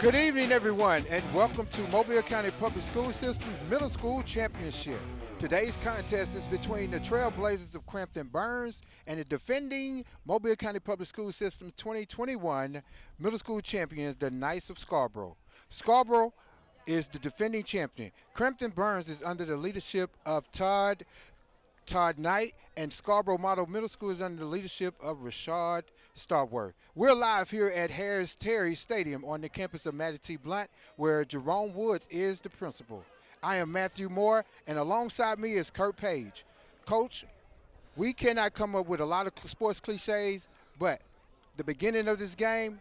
Good evening, everyone, and welcome to Mobile County Public School System's Middle School Championship. Today's contest is between the Trailblazers of Crampton Burns and the defending Mobile County Public School System 2021 Middle School Champions, the Knights of Scarborough. Scarborough is the defending champion. Crampton Burns is under the leadership of Todd Knight, and Scarborough Model Middle School is under the leadership of Rashad Starworth. We're live here at Harris Terry Stadium on the campus of Mattie T. Blunt, where Jerome Woods is the principal. I am Matthew Moore, and alongside me is Kurt Page. Coach, we cannot come up with a lot of sports cliches, but the beginning of this game,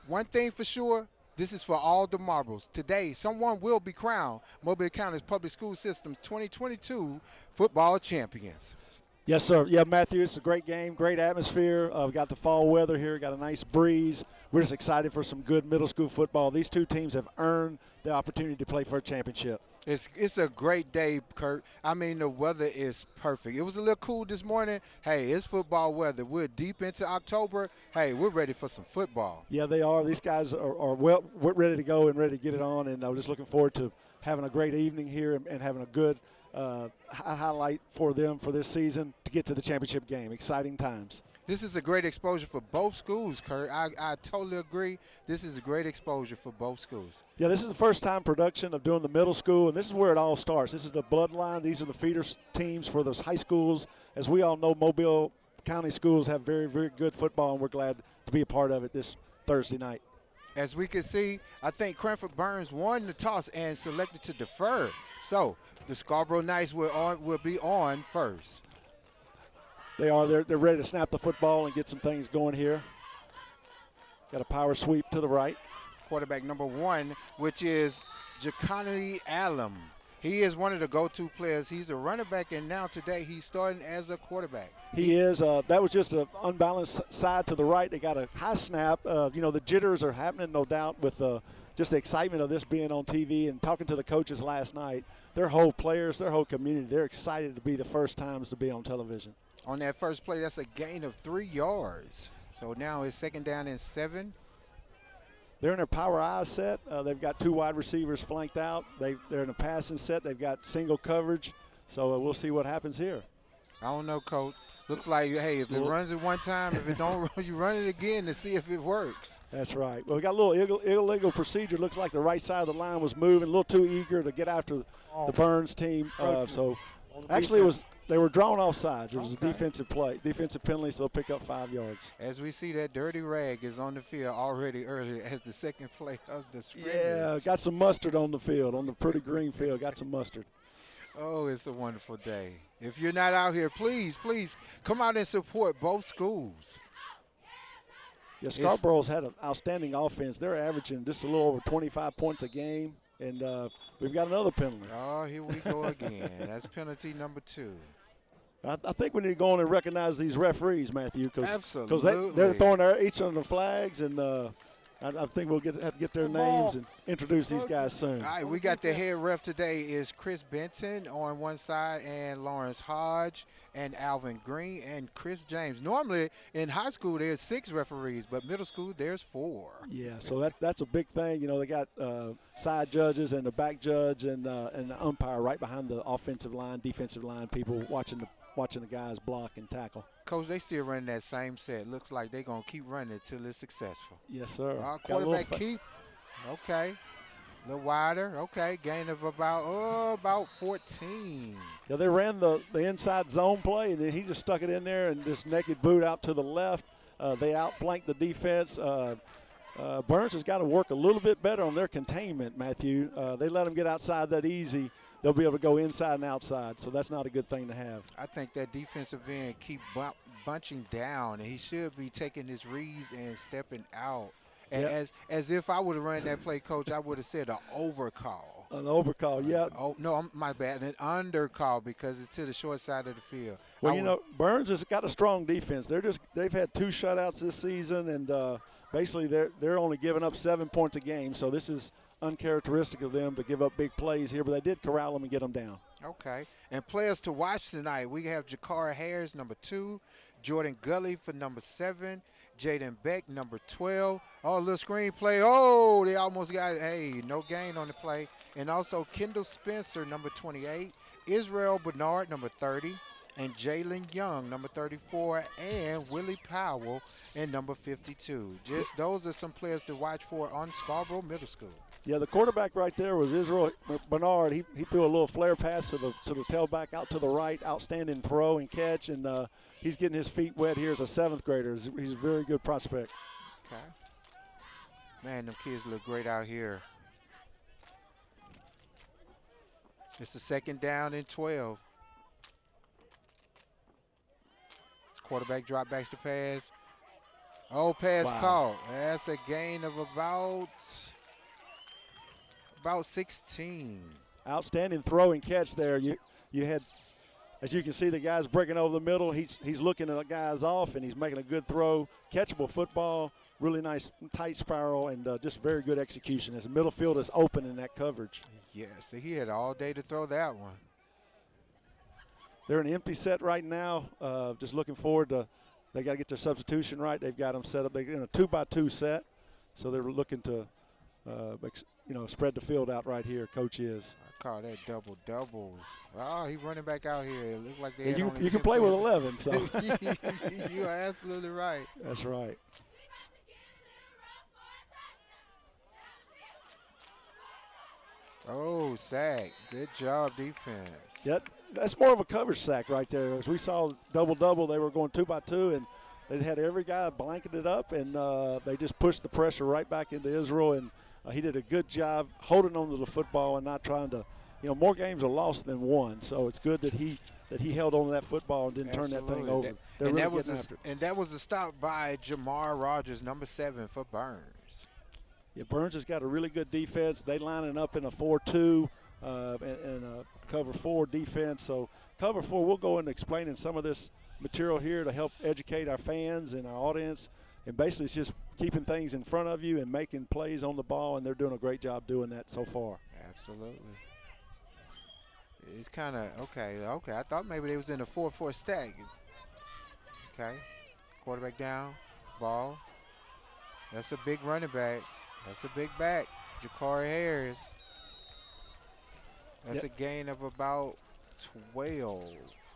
one thing for sure, this is for all the marbles. Today, someone will be crowned Mobile County Public School System's 2022 football champions. Yes, sir. Yeah, Matthew, it's a great game, great atmosphere. We got the fall weather here, got a nice breeze. We're just excited for some good middle school football. These two teams have earned the opportunity to play for a championship. It's a great day, Kurt. I mean, the weather is perfect. It was a little cool this morning. Hey, it's football weather. We're deep into October. Hey, we're ready for some football. Yeah, they are. These guys are well, we're ready to go and ready to get it on, and I'm just looking forward to having a great evening here and having a good highlight for them for this season to get to the championship game. Exciting times. This is a great exposure for both schools, Kurt. I totally agree. This is a great exposure for both schools. Yeah, this is the first time production of doing the middle school, and this is where it all starts. This is the bloodline. These are the feeder teams for those high schools. As we all know, Mobile County schools have very, very good football, and we're glad to be a part of it this Thursday night. As we can see, I think Crampton Burns won the toss and selected to defer. So the Scarborough Knights will be on first. They are. They're ready to snap the football and get some things going here. Got a power sweep to the right. Quarterback number 1, which is Jacani Allen. He is one of the go-to players. He's a running back, and now today he's starting as a quarterback. He is. That was just an unbalanced side to the right. They got a high snap. The jitters are happening, no doubt, with just the excitement of this being on TV and talking to the coaches last night. Their whole players, their whole community, they're excited to be the first times to be on television. On that first play, that's a gain of 3 yards. So now it's 2nd down and 7. They're in their power I set. They've got 2 wide receivers flanked out. They're in a passing set. They've got single coverage. So we'll see what happens here. I don't know, Coach. Looks like, hey, if it runs it one time, if it don't run, you run it again to see if it works. That's right. Well, we got a little illegal procedure. Looks like the right side of the line was moving, a little too eager to get after the Burns team. So actually they were drawn off sides. It was a defensive penalty, so they'll pick up 5 yards. As we see, that dirty rag is on the field already early as the second play of the scrimmage. Yeah, got some mustard on the field, on the pretty green field. Got some mustard. Oh, it's a wonderful day. If you're not out here, please come out and support both schools. Yeah, Scarborough's had an outstanding offense. They're averaging just a little over 25 points a game, and we've got another penalty. Oh, here we go again. That's penalty number 2. I think we need to go on and recognize these referees, Matthew, because they're throwing each of the flags, and I think we'll have to get their names and introduce these guys soon. All right, we got the head ref today is Chris Benton on one side, and Lawrence Hodge, and Alvin Green, and Chris James. Normally in high school there's 6 referees, but middle school there's 4. Yeah, so that's a big thing. They got side judges and the back judge and the umpire right behind the offensive line, defensive line people watching the guys block and tackle. Coach, they still running that same set. Looks like they're going to keep running it until it's successful. Yes, sir. Quarterback keep. Okay. A little wider. Okay. Gain of about 14. Yeah, they ran the inside zone play, and then he just stuck it in there and just naked boot out to the left. They outflanked the defense. Burns has got to work a little bit better on their containment, Matthew. They let them get outside that easy. They'll be able to go inside and outside, so that's not a good thing to have. I think that defensive end keep bunching down, and he should be taking his reads and stepping out. And as if I would have run that play, Coach, I would have said an overcall. An overcall, yeah. Oh, no, my bad. An undercall because it's to the short side of the field. Well, Burns has got a strong defense. They've had 2 shutouts this season, and basically they're only giving up 7 points a game, so this is uncharacteristic of them to give up big plays here, but they did corral them and get them down. Okay. And players to watch tonight, we have Jakar Harris, number 2, Jordan Gully for number 7, Jaden Beck, number 12. Oh, little screen play. Oh, they almost got it. Hey, no gain on the play. And also Kendall Spencer, number 28, Israel Bernard, number 30, and Jalen Young, number 34, and Willie Powell, and number 52. Just those are some players to watch for on Scarborough Middle School. Yeah, the quarterback right there was Israel Bernard. He threw a little flare pass to the tailback out to the right, outstanding throw and catch, and he's getting his feet wet here as a 7th grader. He's a very good prospect. Okay. Man, them kids look great out here. It's the 2nd down and 12. Quarterback drop backs to pass. Oh, pass caught. That's a gain of about 16. Outstanding throw and catch there. You had, as you can see, the guy's breaking over the middle. He's looking at the guys off, and he's making a good throw. Catchable football, really nice tight spiral, and just very good execution as the middle field is open in that coverage. Yes, he had all day to throw that one. They're in an empty set right now. Just looking forward to, they got to get their substitution right. They've got them set up. They're in a 2-by-2 set, so they're looking to spread the field out right here. Coach is. I call that double doubles. Oh, he running back out here. It looked like they had you only can 10 play with players. 11. So You are absolutely right. That's right. Oh, sack. Good job, defense. Yep, that's more of a coverage sack right there. As we saw double-double, they were going 2-by-2, and they had every guy blanketed up, and they just pushed the pressure right back into Israel, and he did a good job holding on to the football and not trying to, more games are lost than won. So it's good that he held on to that football and didn't turn that thing over. That was a stop by Jamar Rogers, number 7 for Burns. Yeah, Burns has got a really good defense. They lining up in a 4-2 and a cover 4 defense. So cover 4, we'll go into explaining some of this material here to help educate our fans and our audience. And basically it's just keeping things in front of you and making plays on the ball, and they're doing a great job doing that so far. Absolutely. It's kind of, okay. I thought maybe they was in a 4-4 stack. Okay. Quarterback down, ball. That's a big running back. That's a big back. Jakari Harris. That's a gain of about 12.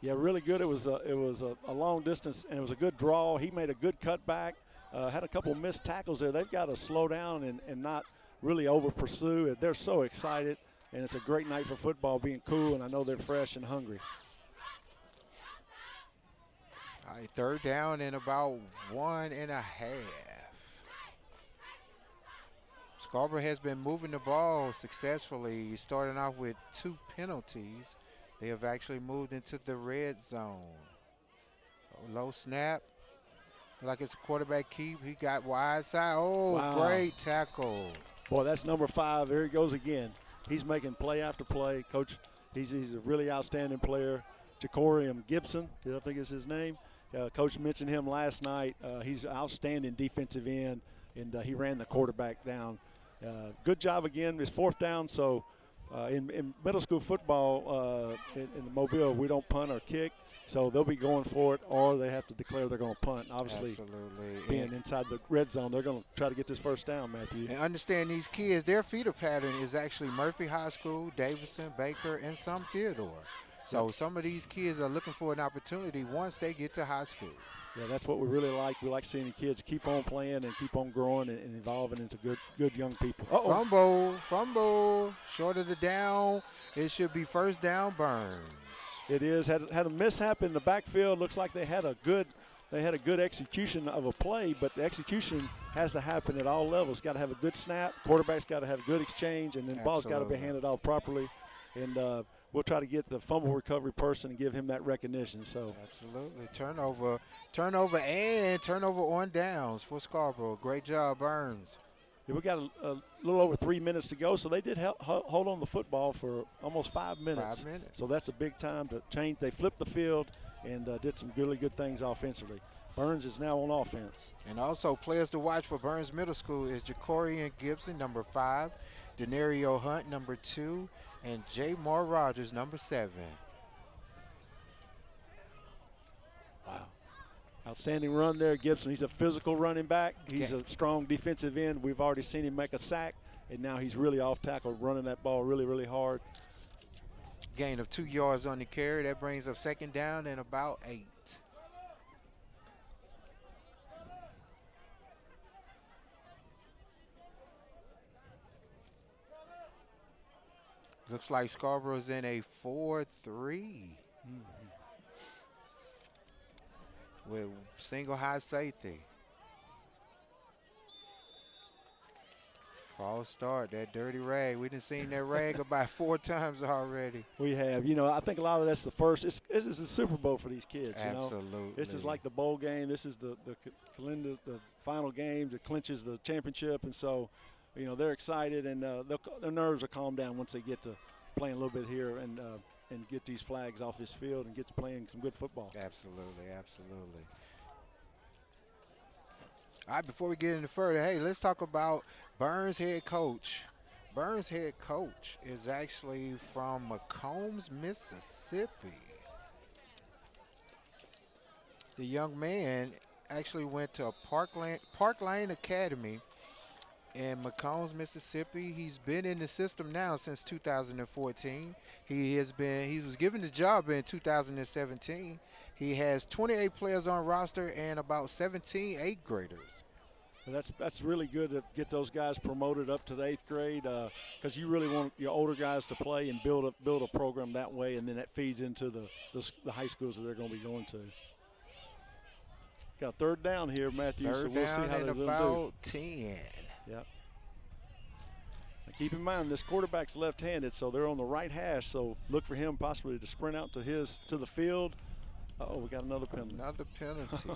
Yeah, really good. It was a long distance, and it was a good draw. He made a good cutback. Had a couple missed tackles there. They've got to slow down and not really over pursue. They're so excited, and it's a great night for football, being cool, and I know they're fresh and hungry. All right, 3rd down and about 1.5. Scarborough has been moving the ball successfully, starting off with 2 penalties. They have actually moved into the red zone. Low snap. Like it's a quarterback keep. He got wide side. Oh, wow. Great tackle. Boy, that's number 5. There he goes again. He's making play after play. Coach, he's a really outstanding player. Jacorium Gibson, I think is his name. Coach mentioned him last night. He's an outstanding defensive end, and he ran the quarterback down. Good job again. It's 4th down, so in middle school football in Mobile, we don't punt or kick. So they'll be going for it, or they have to declare they're going to punt. Obviously, absolutely. Being inside the red zone, they're going to try to get this 1st down, Matthew. And understand these kids, their feeder pattern is actually Murphy High School, Davidson, Baker, and some Theodore. So some of these kids are looking for an opportunity once they get to high school. Yeah, that's what we really like. We like seeing the kids keep on playing and keep on growing and evolving into good young people. Fumble, short of the down. It should be 1st down, Burns. It is. Had a mishap in the backfield. Looks like they had a good execution of a play, but the execution has to happen at all levels. Got to have a good snap. Quarterback's got to have a good exchange, and then the ball's got to be handed off properly. And we'll try to get the fumble recovery person and give him that recognition. So absolutely. Turnover on downs for Scarborough. Great job, Burns. Yeah, we got a little over 3 minutes to go, so they did hold on the football for almost 5 minutes. 5 minutes. So that's a big time to change. They flipped the field and did some really good things offensively. Burns is now on offense. And also players to watch for Burns Middle School is Jacorian Gibson, number 5, Denario Hunt, number 2, and Jamar Rogers, number 7. Wow. Outstanding run there, Gibson. He's a physical running back. He's a strong defensive end. We've already seen him make a sack, and now he's really off tackle, running that ball really, really hard. Gain of 2 yards on the carry. That brings up 2nd down and about 8. Looks like Scarborough's in a 4-3 with single high safety. False start, that dirty rag. We done seen that rag about 4 times already. We have. You know, I think a lot of that's the first. This is the Super Bowl for these kids. Absolutely. You know? This is like the bowl game. This is the final game that clinches the championship. And so, you know, they're excited, and their nerves are calmed down once they get to playing a little bit here and get these flags off this field and get to playing some good football. Absolutely, absolutely. All right, before we get any further, hey, let's talk about Burns head coach. Burns head coach is actually from Mcpss, Mississippi. The young man actually went to Park Lane Academy in Mcpss, Mississippi. He's been in the system now since 2014. He was given the job in 2017. He has 28 players on roster and about 17 8th graders. Well, that's really good to get those guys promoted up to the 8th grade because you really want your older guys to play and build a program that way, and then that feeds into the high schools that they're going to be going to. Got 3rd down here, Matthew. Third so we'll see how they're going to do. About 10. Yep. Now keep in mind this quarterback's left-handed, so they're on the right hash. So look for him possibly to sprint out to the field. Uh-oh, we got another penalty. Another penalty.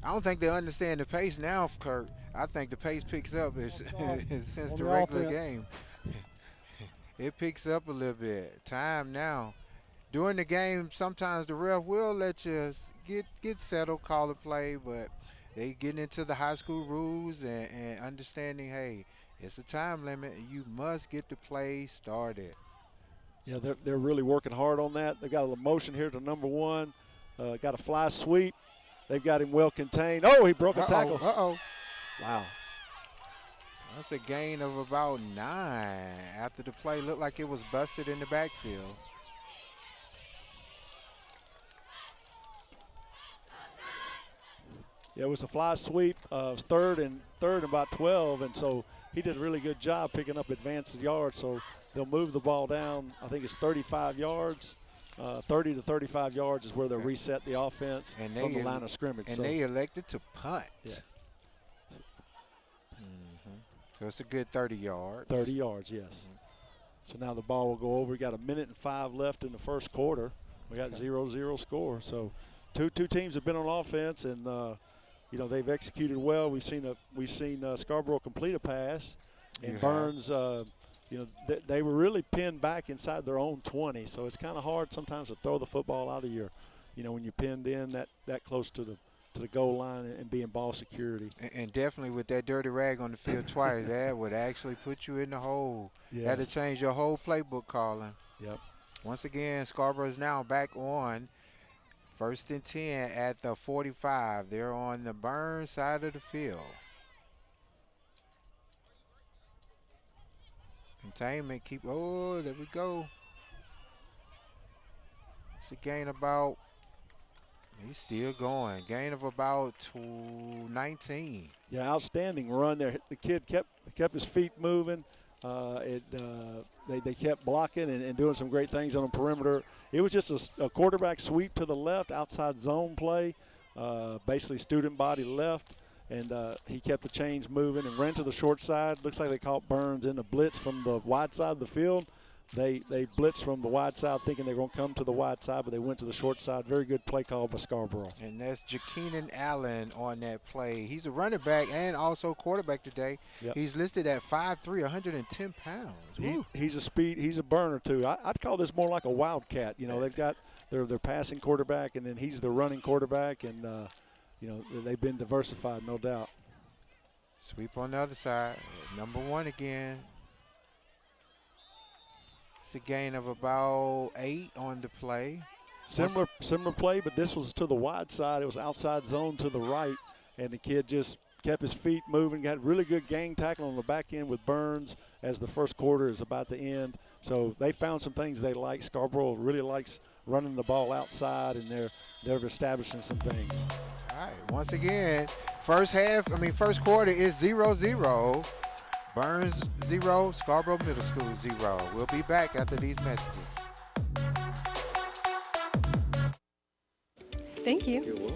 I don't think they understand the pace now, Kurt. I think the pace picks up since the regular game. It picks up a little bit. Time now. During the game, sometimes the ref will let you get settled, call a play, but they getting into the high school rules and understanding, hey, it's a time limit and you must get the play started. Yeah, they're really working hard on that. They got a little motion here to number 1. Got a fly sweep. They've got him well contained. Oh, he broke a tackle. Uh-oh. Wow. That's a gain of about 9 after the play looked like it was busted in the backfield. Yeah, it was a fly sweep. It was third and about 12, and so he did a really good job picking up advanced yards. So they'll move the ball down. I think it's 35 yards. 30 to 35 yards is where they'll reset the offense from the line of scrimmage. And they elected to punt. Yeah. So it's a good 30 yards. 30 yards, yes. So now the ball will go over. We got 1:05 left in the first quarter. We got 0-0 score. So two teams have been on offense, and you know, they've executed well. We've seen Scarborough complete a pass, and Burns. You know, they were really pinned back inside their own 20, so it's kind of hard sometimes to throw the football out of your, you know, when you're pinned in that close to the goal line and being ball security. And definitely with that dirty rag on the field twice, that would actually put you in the hole. Yes. That'll change your whole playbook calling. Yep. Once again, Scarborough is now back on 1st and 10 at the 45. They're on the Burns side of the field. Containment, there we go. It's a gain about, he's still going. Gain of about 19. Yeah, outstanding run there. The kid kept his feet moving. They kept blocking and doing some great things on the perimeter. It was just a quarterback sweep to the left, outside zone play, basically student body left. And he kept the chains moving and ran to the short side. Looks like they caught Burns in the blitz from the wide side of the field. They blitzed from the wide side thinking they were going to come to the wide side, but they went to the short side. Very good play call by Scarborough. And that's Jakeenan Allen on that play. He's a running back and also quarterback today. Yep. He's listed at 5'3", 110 pounds. He's a burner too. I'd call this more like a wildcat. You know, they've got their passing quarterback, and then he's the running quarterback, and you know, they've been diversified, no doubt. Sweep on the other side. Number 1 again. It's a gain of about 8 on the play. Similar play, but this was to the wide side. It was outside zone to the right, and the kid just kept his feet moving, got really good gang tackle on the back end with Burns as the first quarter is about to end. So they found some things they like. Scarborough really likes running the ball outside, and they're establishing some things. All right, once again, first quarter is 0-0. Burns 0, Scarborough Middle School 0. We'll be back after these messages. Thank you. You're welcome.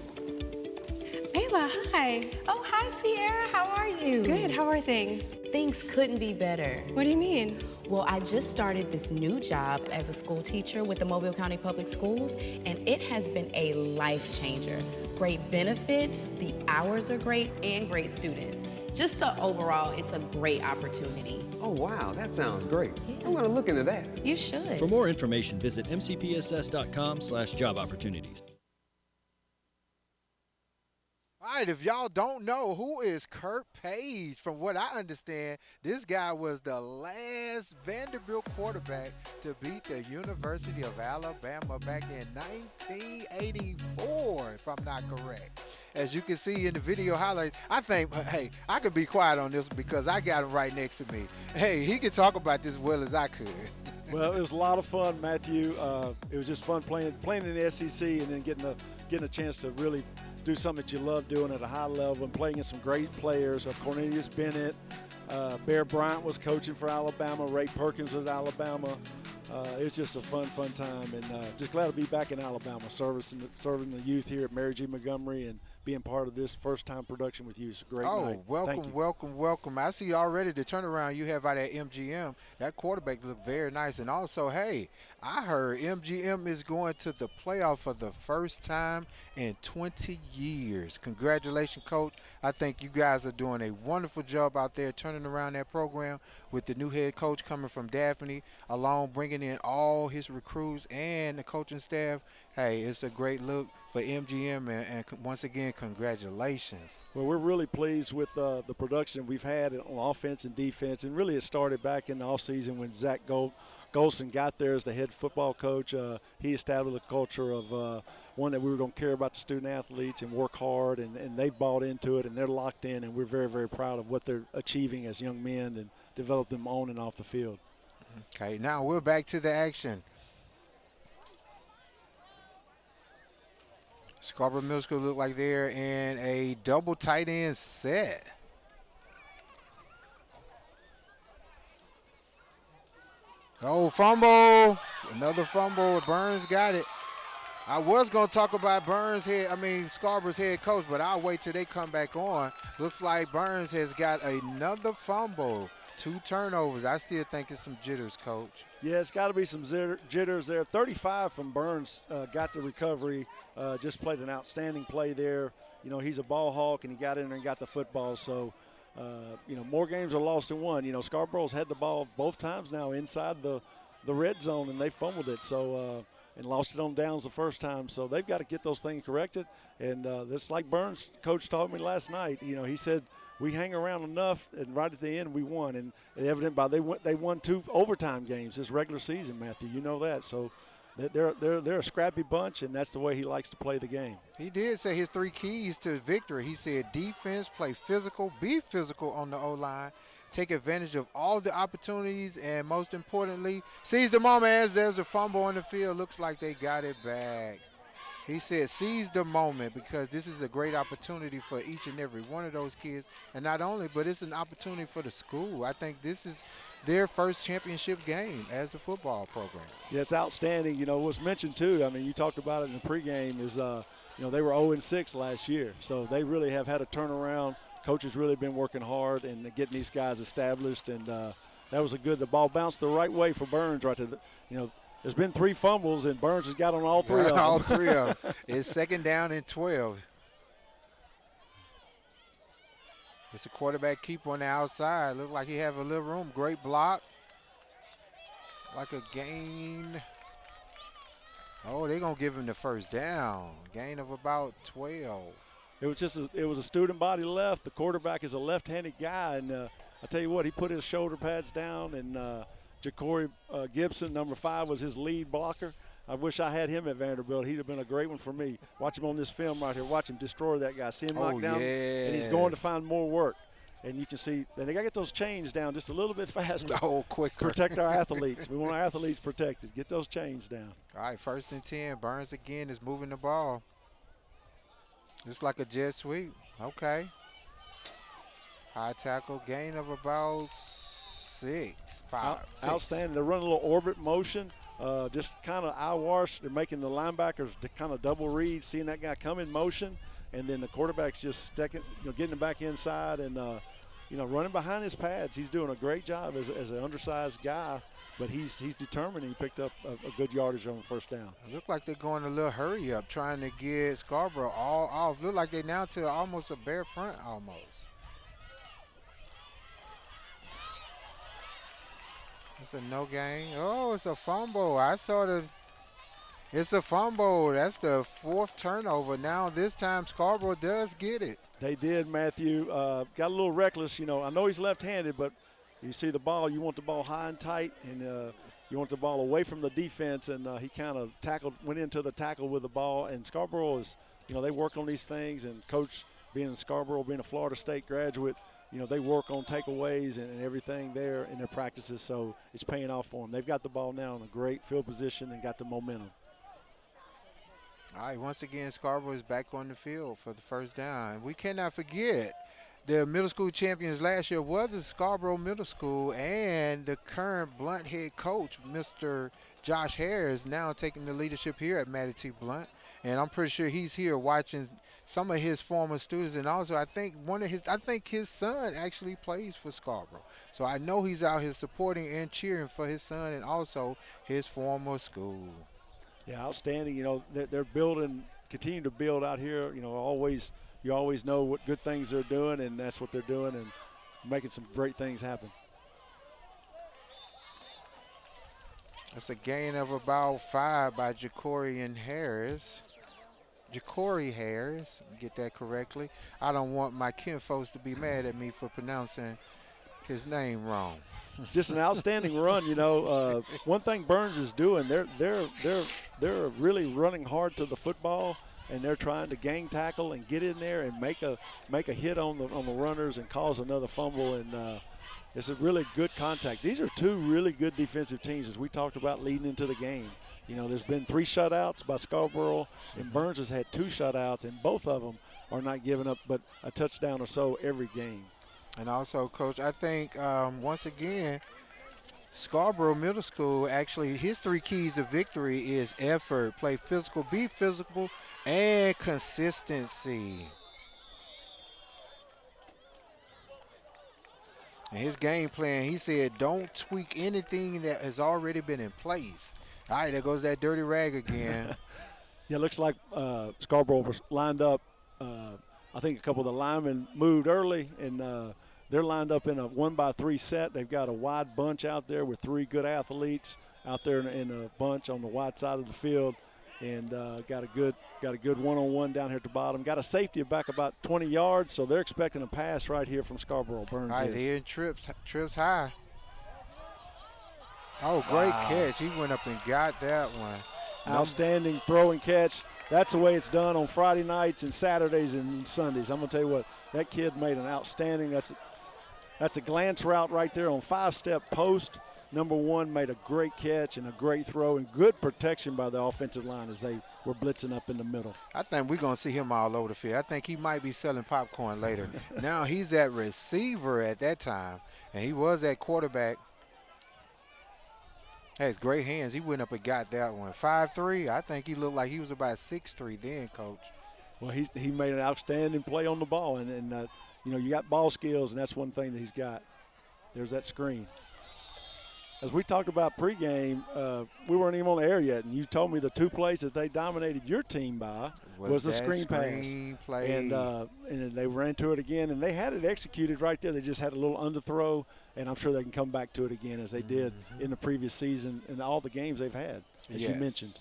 Ayla, hi. Oh, hi, Sierra. How are you? Good, how are things? Things couldn't be better. What do you mean? Well, I just started this new job as a school teacher with the Mobile County Public Schools, and it has been a life changer. Great benefits, the hours are great, and great students. Just overall, it's a great opportunity. Oh, wow, that sounds great. I'm going to look into that. You should. For more information, visit mcpss.com/job opportunities. All right, if y'all don't know, who is Kurt Page? From what I understand, this guy was the last Vanderbilt quarterback to beat the University of Alabama back in 1984, if I'm not correct. As you can see in the video highlights, I think, hey, I could be quiet on this because I got him right next to me. Hey, he could talk about this as well as I could. Well, it was a lot of fun, Matthew. It was just fun playing in the SEC and then getting a chance to really do something that you love doing at a high level and playing against some great players. Cornelius Bennett, Bear Bryant was coaching for Alabama. Ray Perkins was Alabama. It was just a fun time, and just glad to be back in Alabama, serving the youth here at Mary G. Montgomery and being part of this first-time production with you. It's a great night. Welcome. I see already the turnaround you have out at MGM. That quarterback looked very nice. And also, hey, I heard MGM is going to the playoff for the first time in 20 years. Congratulations, Coach. I think you guys are doing a wonderful job out there turning around that program with the new head coach coming from Daphne, along bringing in all his recruits and the coaching staff. Hey, it's a great look for MGM, and once again, congratulations. Well, we're really pleased with the production we've had on offense and defense, and really it started back in the offseason when Zach Golson got there as the head football coach. He established a culture of one that we were going to care about the student athletes and work hard, and they bought into it, and they're locked in, and we're very, very proud of what they're achieving as young men and develop them on and off the field. Okay, now we're back to the action. Scarborough Middle School look like they're in a double tight end set. Oh, fumble. Another fumble. Burns got it. I was going to talk about Scarborough's head coach, but I'll wait till they come back on. Looks like Burns has got another fumble. 2 turnovers. I still think it's some jitters, Coach. Yeah, it's got to be some jitters there. 35 from Burns got the recovery. Just played an outstanding play there. You know, he's a ball hawk, and he got in there and got the football. So, more games are lost than one. You know, Scarborough's had the ball both times now inside the red zone, and they fumbled it. So, and lost it on downs the first time. So they've got to get those things corrected. And it's like Burns' coach told me last night. You know, he said, we hang around enough, and right at the end we won. And evident by they won 2 overtime games this regular season, Matthew. You know that. So they're a scrappy bunch, and that's the way he likes to play the game. He did say his 3 keys to victory. He said defense, play physical, be physical on the O-line, take advantage of all the opportunities, and most importantly, seize the moment as there's a fumble on the field. Looks like they got it back. He said seize the moment because this is a great opportunity for each and every one of those kids. And not only, but it's an opportunity for the school. I think this is their first championship game as a football program. Yeah, it's outstanding. You know, what's mentioned too, I mean, you talked about it in the pregame, is, they were 0-6 last year. So they really have had a turnaround. Coach has really been working hard and getting these guys established. And that was the ball bounced the right way for Burns right to there's been 3 fumbles, and Burns has got on all 3 of them. All 3 of them. It's 2nd down and 12. It's a quarterback keep on the outside. Look like he have a little room. Great block. Like a gain. Oh, they're going to give him the first down. Gain of about 12. It was a student body left. The quarterback is a left-handed guy, and I tell you what, he put his shoulder pads down, and Jacory Gibson, number 5, was his lead blocker. I wish I had him at Vanderbilt. He'd have been a great one for me. Watch him on this film right here. Watch him destroy that guy. See him knock down, and he's going to find more work. And you can see that they got to get those chains down just a little bit faster. Oh, quicker. Protect our athletes. We want our athletes protected. Get those chains down. All right, 1st and 10. Burns again is moving the ball. Just like a jet sweep. Okay. High tackle, gain of about 6. Outstanding. They're running a little orbit motion. Just kind of eye wash. They're making the linebackers kind of double read, seeing that guy come in motion. And then the quarterback's just getting him back inside and, running behind his pads. He's doing a great job as an undersized guy, but he's determined. He picked up a good yardage on 1st down. It look like they're going a little hurry up, trying to get Scarborough all off. Look like they're now to almost a bare front almost. It's a no gain. Oh, it's a fumble. I saw the. It's a fumble. That's the 4th turnover. Now this time Scarborough does get it. They did, Matthew. Got a little reckless. I know he's left-handed, but you see the ball, you want the ball high and tight, and you want the ball away from the defense, and he kind of went into the tackle with the ball. And Scarborough is, they work on these things, and Coach being in Scarborough, being a Florida State graduate, they work on takeaways and everything there in their practices, so it's paying off for them. They've got the ball now in a great field position and got the momentum. All right, once again, Scarborough is back on the field for the 1st down. We cannot forget the middle school champions last year was the Scarborough Middle School, and the current Blunt head coach, Mr. Josh Harris, now taking the leadership here at Mattie Blunt. And I'm pretty sure he's here watching some of his former students, and also I think his son actually plays for Scarborough. So I know he's out here supporting and cheering for his son and also his former school. Yeah, outstanding. They're building, continue to build out here. You always know what good things they're doing, and that's what they're doing, and making some great things happen. That's a gain of about 5 by Jacory Harris. Get that correctly. I don't want my kinfolks to be mad at me for pronouncing his name wrong. Just an outstanding run. One thing Burns is doing, they're really running hard to the football, and they're trying to gang tackle and get in there and make a hit on the runners and cause another fumble. And it's a really good contact. These are 2 really good defensive teams, as we talked about leading into the game. There's been 3 shutouts by Scarborough, and Burns has had 2 shutouts, and both of them are not giving up but a touchdown or so every game. And also, Coach, I think, once again, Scarborough Middle School, actually, his 3 keys of victory is effort, play physical, be physical, and consistency. And his game plan, he said, don't tweak anything that has already been in place. All right, there goes that dirty rag again. Yeah, looks like Scarborough was lined up. I think a couple of the linemen moved early, and they're lined up in a 1-by-3 set. They've got a wide bunch out there with 3 good athletes out there in a bunch on the wide side of the field, and got a good one-on-one down here at the bottom. Got a safety back about 20 yards, so they're expecting a pass right here from Scarborough. Burns. All right, here in trips high. Oh, great catch. He went up and got that one. Outstanding throw and catch. That's the way it's done on Friday nights and Saturdays and Sundays. I'm going to tell you what, that kid made an outstanding, that's a glance route right there on 5-step post. Number 1 made a great catch and a great throw, and good protection by the offensive line as they were blitzing up in the middle. I think we're going to see him all over the field. I think he might be selling popcorn later. Now he's at receiver at that time, and he was at quarterback. Has great hands. He went up and got that one. 5'3". I think he looked like he was about 6'3" then, Coach. Well, he made an outstanding play on the ball, and you got ball skills, and that's one thing that he's got. There's that screen. As we talked about pregame, we weren't even on the air yet, and you told me the 2 plays that they dominated your team by was the screen pass. Play. And they ran to it again, and they had it executed right there. They just had a little underthrow, and I'm sure they can come back to it again as they did in the previous season and all the games they've had, as you mentioned.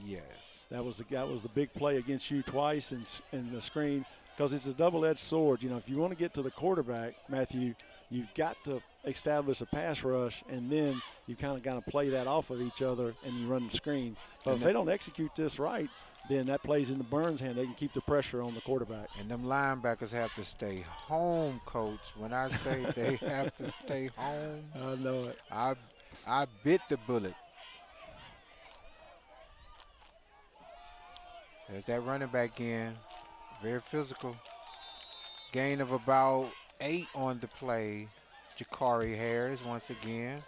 Yes. That was the big play against you twice, and the screen because it's a double-edged sword. You know, if you want to get to the quarterback, Matthew, you've got to establish a pass rush, and then you kind of got to play that off of each other, and you run the screen. But if they don't execute this right, then that plays into Burns' hand. They can keep the pressure on the quarterback. And them linebackers have to stay home, Coach. When I say they have to stay home, I know it. I bit the bullet. There's that running back in. Very physical. Gain of about 8 on the play. Jakari Harris once again.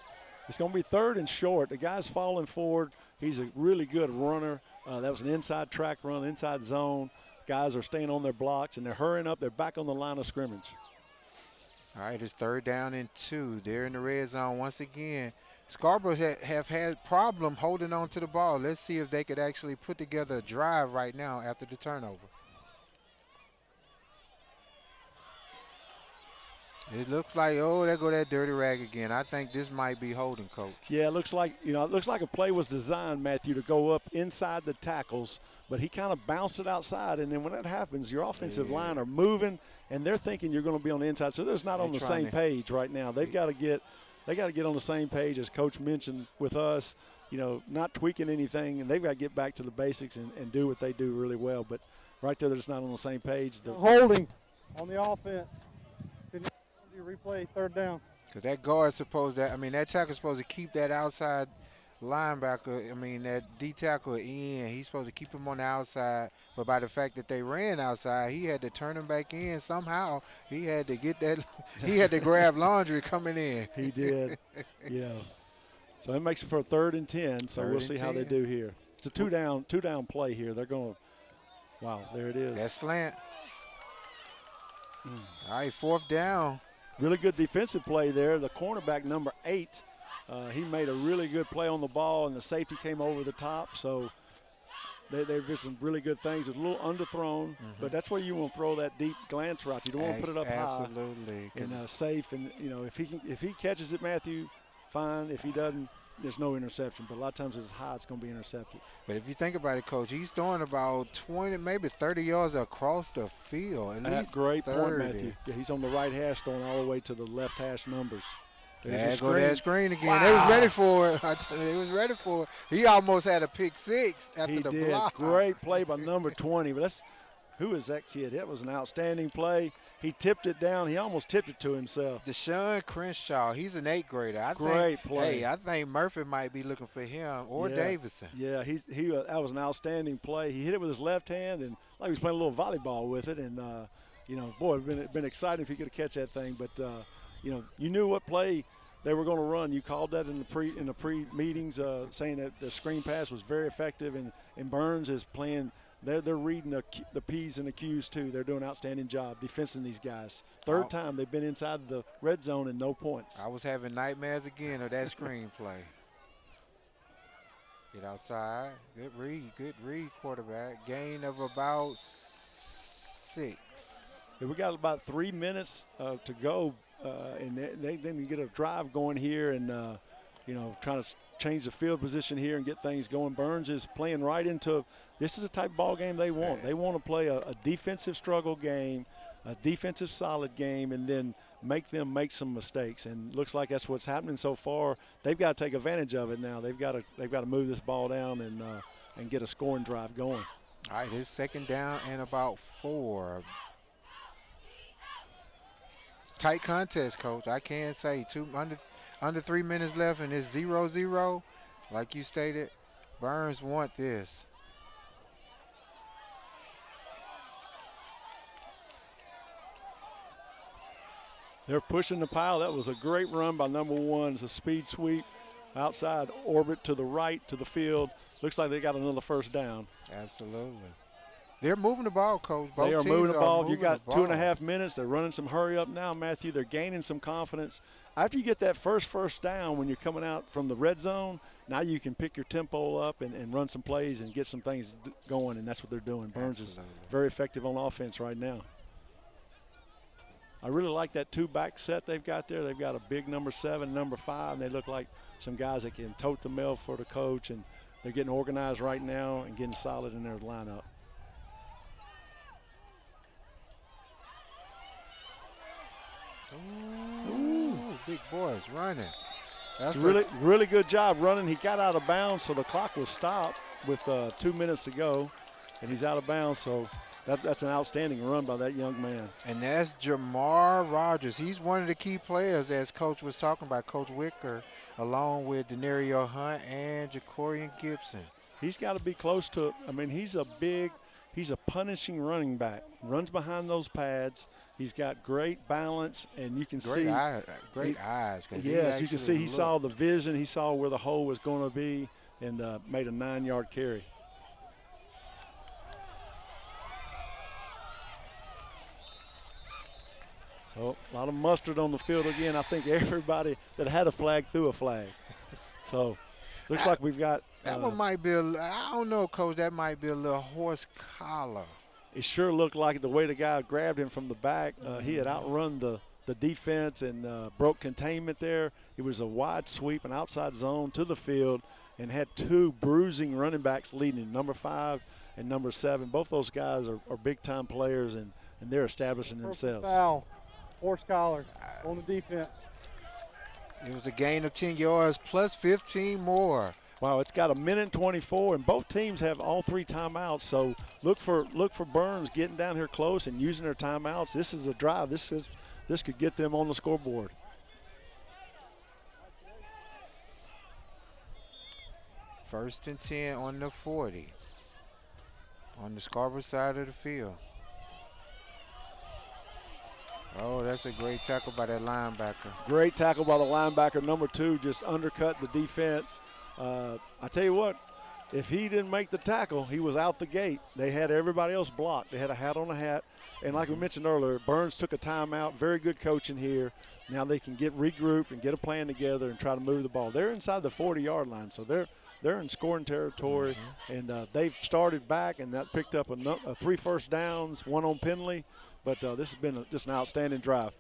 It's going to be 3rd and short. The guy's falling forward. He's a really good runner. That was an inside track run, inside zone. Guys are staying on their blocks, and they're hurrying up. They're back on the line of scrimmage. All right, it's 3rd down and 2. They're in the red zone once again. Scarborough have had problem holding on to the ball. Let's see if they could actually put together a drive right now after the turnover. It looks like, oh, there go that dirty rag again. I think this might be holding, Coach. Yeah, it looks like, it looks like a play was designed, Matthew, to go up inside the tackles, but he kind of bounced it outside, and then when that happens, your offensive line are moving, and they're thinking you're going to be on the inside. So they're not on the same page right now. They got to get on the same page, as Coach mentioned with us, not tweaking anything, and they've got to get back to the basics and do what they do really well. But right there, they're just not on the same page. Holding on the offense. Replay 3rd down. Because that guard's supposed to, that tackle's supposed to keep that outside linebacker, that D tackle in. He's supposed to keep him on the outside. But by the fact that they ran outside, he had to turn him back in somehow. He had to get that, he had to grab laundry coming in. He did, So it makes it for a 3rd and 10. So we'll see how they do here. It's a two down play here. They're going to, wow, there it is. That slant. All right, 4th down. Really good defensive play there. The cornerback, number 8, he made a really good play on the ball, and the safety came over the top. So they did some really good things. It's a little underthrown, but that's where you want to throw that deep glance route. You don't want to put it up high. Absolutely. And safe. And, if he catches it, Matthew, fine. If he doesn't, there's no interception. But a lot of times if it's high, it's going to be intercepted. But if you think about it, Coach, he's throwing about 20, maybe 30 yards across the field. At least great 30. point, Matthew. Yeah, he's on the right hash, throwing all the way to the left hash numbers. There go that screen again. Wow. They was ready for it. I tell you, they was ready for it. He almost had a pick 6 after the block. Great play by number 20. But who is that kid? That was an outstanding play. He tipped it down. He almost tipped it to himself. Deshaun Crenshaw, he's an 8th grader. Great play. Hey, I think Murphy might be looking for him or Davidson. Yeah, that was an outstanding play. He hit it with his left hand, and like he was playing a little volleyball with it. And, boy, it'd been exciting if he could have catch that thing. But, you knew what play they were going to run. You called that in the pre-meetings, saying that the screen pass was very effective, and Burns is playing – They're reading the P's and the Q's, too. They're doing an outstanding job defending these guys. 3rd time they've been inside the red zone and no points. I was having nightmares again of that screenplay. Get outside. Good read, quarterback. Gain of about 6. We got about 3 minutes to go, and they then get a drive going here and, trying to change the field position here and get things going. Burns is playing right into – this is the type of ball game they want. They want to play a defensive struggle game, a defensive solid game, and then make them make some mistakes. And looks like that's what's happening so far. They've got to take advantage of it now. They've got to move this ball down and get a scoring drive going. All right, it's 2nd down and about 4. Tight contest, Coach. I can't say under 3 minutes left, and it's 0-0. Like you stated, Burns want this. They're pushing the pile. That was a great run by number 1. It's a speed sweep, outside orbit to the right to the field. Looks like they got another 1st down. Absolutely. They're moving the ball, Coach. They are moving the ball. You got 2.5 minutes. They're running some hurry up now, Matthew. They're gaining some confidence. After you get that first down when you're coming out from the red zone, now you can pick your tempo up and run some plays and get some things going, and that's what they're doing. Burns is very effective on offense right now. I really like that 2-back set they've got there. They've got a big number 7, number 5, and they look like some guys that can tote the mail for the coach, and they're getting organized right now and getting solid in their lineup. Ooh, big boys running. That's It's a really good job running. He got out of bounds, so the clock was stopped with 2 minutes to go, and he's out of bounds. So that's an outstanding run by that young man. And that's Jamar Rogers. He's one of the key players, as Coach was talking about, Coach Wicker, along with Denario Hunt and Jacorian Gibson. He's got to be close to, I mean, he's a punishing running back. Runs behind those pads. He's got great balance, and you can see. Great eyes. Yes, you can see he saw the vision. He saw where the hole was going to be and made a 9-yard carry. Oh, a lot of mustard on the field again. I think everybody that had a flag threw a flag. So looks like we've got. That one might be, I don't know, Coach, that might be a little horse collar. It sure looked like the way the guy grabbed him from the back. He had outrun the defense and broke containment there. It was a wide sweep, an outside zone to the field, and had two bruising running backs leading him, number 5 and number 7. Both those guys are big-time players, and they're establishing themselves. Foul, horse collar on the defense. It was a gain of 10 yards plus 15 more. Wow, it's got 1:24, and both teams have all 3 timeouts. So look for Burns getting down here close and using their timeouts. This is a drive. This could get them on the scoreboard. First and 10 on the 40, on the Scarborough side of the field. Oh, that's a great tackle by that linebacker. Great tackle by the linebacker. Number 2 just undercut the defense. I tell you what, if he didn't make the tackle, he was out the gate. They had everybody else blocked. They had a hat on a hat. And like we mentioned earlier, Burns took a timeout. Very good coaching here. Now they can get regrouped and get a plan together and try to move the ball. They're inside the 40-yard line, so they're in scoring territory. And they've started back, and that picked up 3 first downs, 1 on penalty. But this has been just an outstanding drive.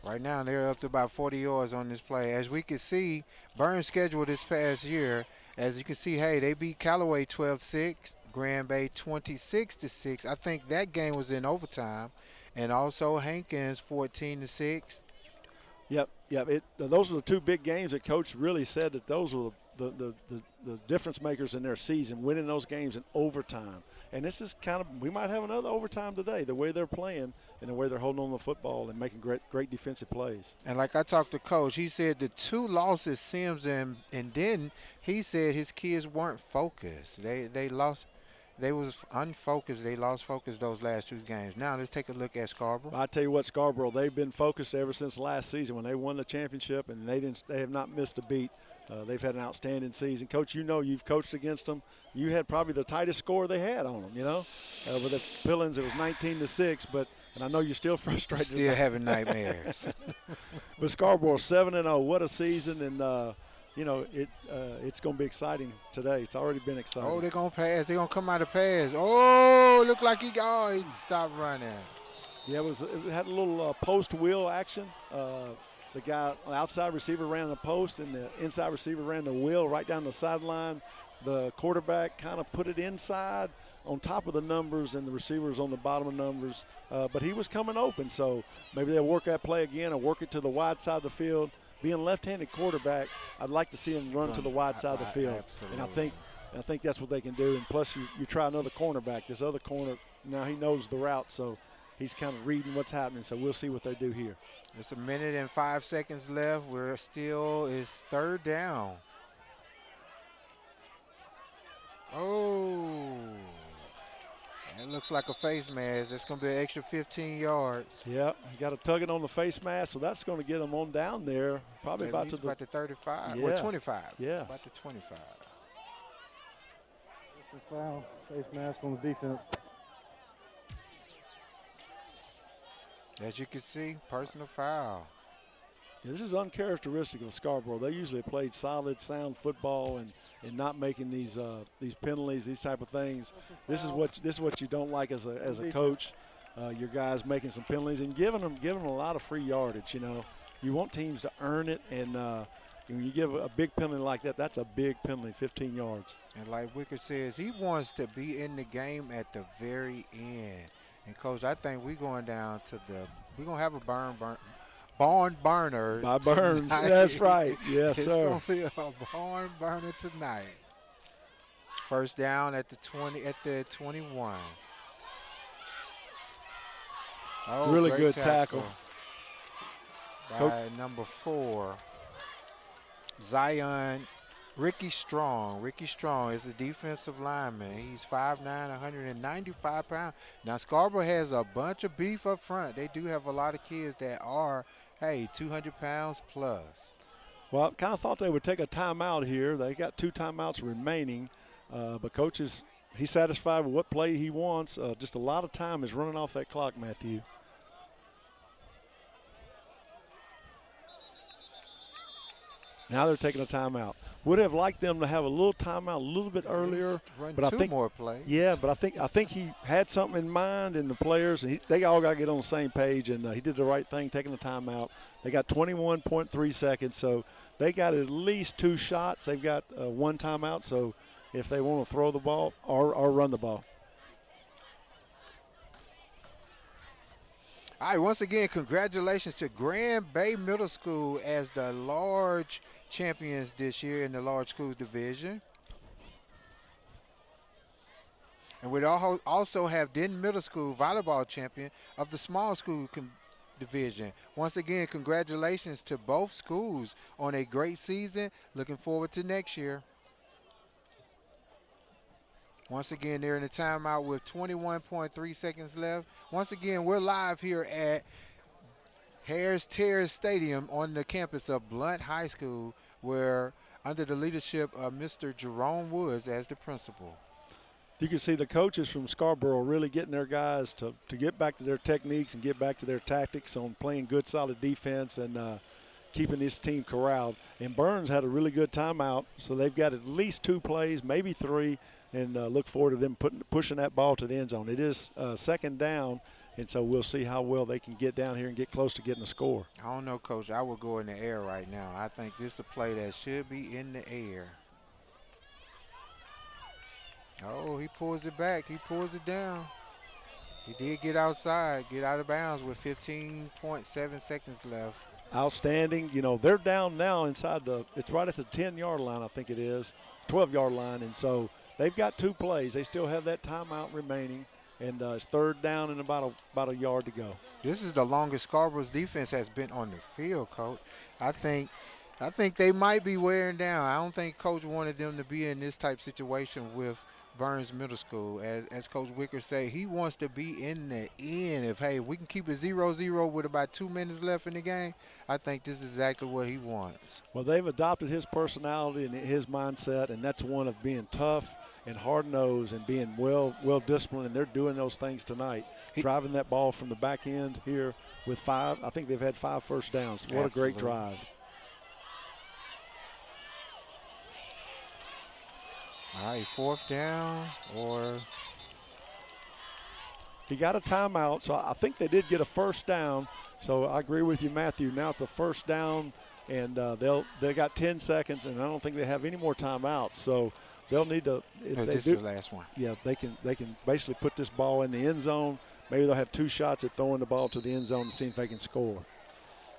Right now, they're up to about 40 yards on this play. As we can see, Burns' schedule this past year, as you can see, hey, they beat Callaway 12-6, Grand Bay 26-6. I think that game was in overtime. And also Hankins 14-6. Yep. Those were the 2 big games that Coach really said that those were the difference makers in their season, winning those games in overtime. And this is we might have another overtime today, the way they're playing and the way they're holding on to the football and making great defensive plays. And like I talked to Coach, he said the 2 losses, Sims and Denton, he said his kids weren't focused. They lost. They was unfocused. They lost focus those last 2 games. Now let's take a look at Scarborough. I tell you what, Scarborough, they've been focused ever since last season when they won the championship, and they have not missed a beat. They've had an outstanding season. Coach, you've coached against them. You had probably the tightest score they had on them, With the Pillins, it was 19-6, and I know you're still frustrated. Still having nightmares. But Scarborough 7-0, what a season, and it's going to be exciting today. It's already been exciting. Oh, they're going to pass. They're going to come out of pass. Oh, look like he stopped running. Yeah, it had a little post wheel action. The guy, outside receiver, ran the post, and the inside receiver ran the wheel right down the sideline. The quarterback kind of put it inside on top of the numbers, and the receivers on the bottom of numbers. But he was coming open, so maybe they'll work that play again or work it to the wide side of the field. Being a left-handed quarterback, I'd like to see him run to the wide side of the field. Absolutely. And I think that's what they can do. And plus, you try another cornerback. This other corner, now he knows the route, so he's kind of reading what's happening. So we'll see what they do here. It's 1 minute and 5 seconds left. It's 3rd down. Oh, it looks like a face mask. That's going to be an extra 15 yards. Yeah, you got to tug it on the face mask, so that's going to get them on down there. Probably about the 35 yeah. or 25. Yeah, about the 25. That's a foul. Face mask on the defense. As you can see, personal foul. Yeah, this is uncharacteristic of Scarborough. They usually played solid, sound football and not making these penalties, these type of things. This is what you don't like as a coach. Your guys making some penalties and giving them a lot of free yardage. You want teams to earn it, and when you give a big penalty like that, that's a big penalty, 15 yards. And like Wicker says, he wants to be in the game at the very end. And Coach, I think we're going down to we're gonna have a barn burner. By Burns, tonight. that's right. Yes, it's sir. gonna be a barn burner tonight. First down at the 21. Oh, Really great good tackle. By number 4, Zion Ricky Strong. Ricky Strong is a defensive lineman. He's 5'9", 195 pounds. Now, Scarborough has a bunch of beef up front. They do have a lot of kids that are, 200 pounds plus. Well, I kind of thought they would take a timeout here. They got 2 timeouts remaining, but Coach he's satisfied with what play he wants. Just a lot of time is running off that clock, Matthew. Now they're taking a timeout. Would have liked them to have a little timeout a little bit earlier, but I think more plays. Yeah, but I think he had something in mind, and the players, and they all got to get on the same page, and he did the right thing, taking the timeout. They got 21.3 seconds, so they got at least 2 shots. They've got 1 timeout, so if they want to throw the ball or run the ball. All right, once again, congratulations to Grand Bay Middle School as the large champions this year in the large schools division. And we'd also have Denton Middle School volleyball champion of the small school division. Once again, congratulations to both schools on a great season. Looking forward to next year. Once again, they're in the timeout with 21.3 seconds left. Once again, we're live here at Harris Terrace Stadium on the campus of Blount High School, where under the leadership of Mr. Jerome Woods as the principal. You can see the coaches from Scarborough really getting their guys to get back to their techniques and get back to their tactics on playing good, solid defense and keeping this team corralled. And Burns had a really good timeout, so they've got at least 2 plays, maybe 3, and look forward to them pushing that ball to the end zone. It is second down, and so we'll see how well they can get down here and get close to getting a score. I don't know, Coach. I would go in the air right now. I think this is a play that should be in the air. Oh, he pulls it back. He pulls it down. He did get outside, get out of bounds with 15.7 seconds left. Outstanding. You know, they're down now inside it's right at the 10-yard line, I think it is, 12-yard line, and so they've got 2 plays. They still have that timeout remaining, and it's third down and about a yard to go. This is the longest Scarborough's defense has been on the field, Coach. I think they might be wearing down. I don't think Coach wanted them to be in this type situation with Burns Middle School. As Coach Wicker said, he wants to be in the end. If, we can keep it 0-0 with about 2 minutes left in the game, I think this is exactly what he wants. Well, they've adopted his personality and his mindset, and that's one of being tough and hard-nosed and being well disciplined, and they're doing those things tonight. Driving that ball from the back end here with 5. I think they've had 5 first downs. What a great drive. All right, 4th down or he got a timeout, so I think they did get a first down. So I agree with you, Matthew. Now it's a first down, and they got 10 seconds, and I don't think they have any more timeouts. So they'll need to. This is the last one. Yeah, they can basically put this ball in the end zone. Maybe they'll have 2 shots at throwing the ball to the end zone to see if they can score.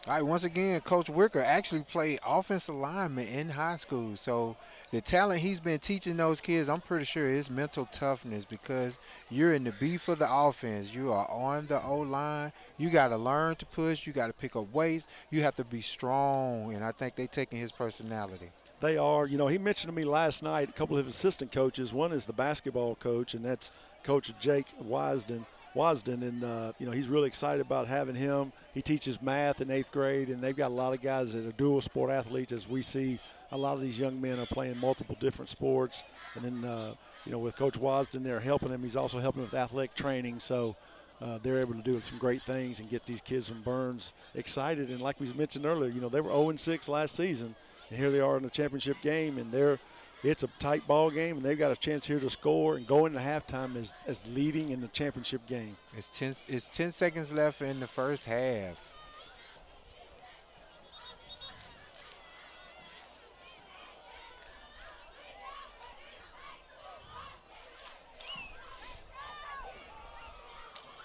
All right, once again, Coach Wicker actually played offensive lineman in high school. So the talent he's been teaching those kids, I'm pretty sure is mental toughness, because you're in the beef of the offense. You are on the O-line. You got to learn to push. You got to pick up weights. You have to be strong, and I think they're taking his personality. They are. You know, he mentioned to me last night a couple of his assistant coaches. One is the basketball coach, and that's Coach Jake Wisden, and he's really excited about having him. He teaches math in 8th grade, and they've got a lot of guys that are dual sport athletes, as we see a lot of these young men are playing multiple different sports. And then, with Coach Wisden there helping him, he's also helping with athletic training. So they're able to do some great things and get these kids from Burns excited. And like we mentioned earlier, they were 0-6 last season, and here they are in the championship game, and it's a tight ball game, and they've got a chance here to score and go into halftime as leading in the championship game. It's 10 seconds left in the first half.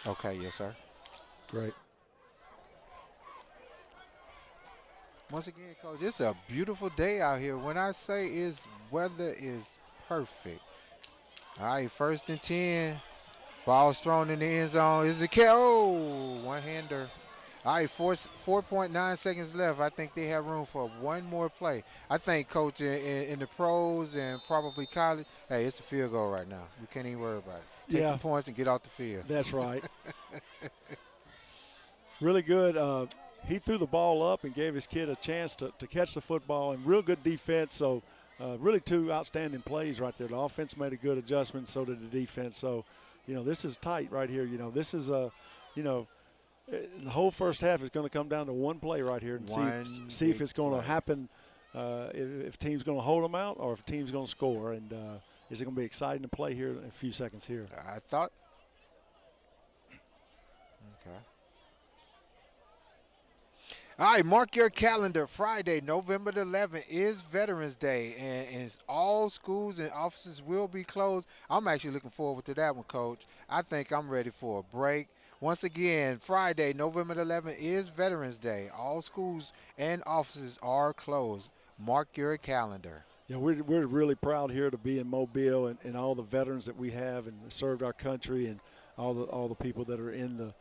Okay, yes, sir. Great. Once again, Coach, it's a beautiful day out here. When I say weather is perfect. All right, 1st and 10. Ball's thrown in the end zone. Is it one-hander. All right, 4.9 seconds left. I think they have room for one more play. I think, Coach, in the pros and probably college, hey, it's a field goal right now. We can't even worry about it. Take the points and get off the field. That's right. Really good. He threw the ball up and gave his kid a chance to catch the football, and real good defense. So really 2 outstanding plays right there. The offense made a good adjustment, so did the defense. So, this is tight right here. This is the whole first half is going to come down to one play right here and see if it's going to happen, if team's going to hold them out or if team's going to score. And is it going to be exciting to play here in a few seconds here? I thought. Okay. All right, mark your calendar. Friday, November the 11th is Veterans Day, and all schools and offices will be closed. I'm actually looking forward to that one, Coach. I think I'm ready for a break. Once again, Friday, November the 11th is Veterans Day. All schools and offices are closed. Mark your calendar. Yeah, we're really proud here to be in Mobile and all the veterans that we have and served our country, and all the people that are in the,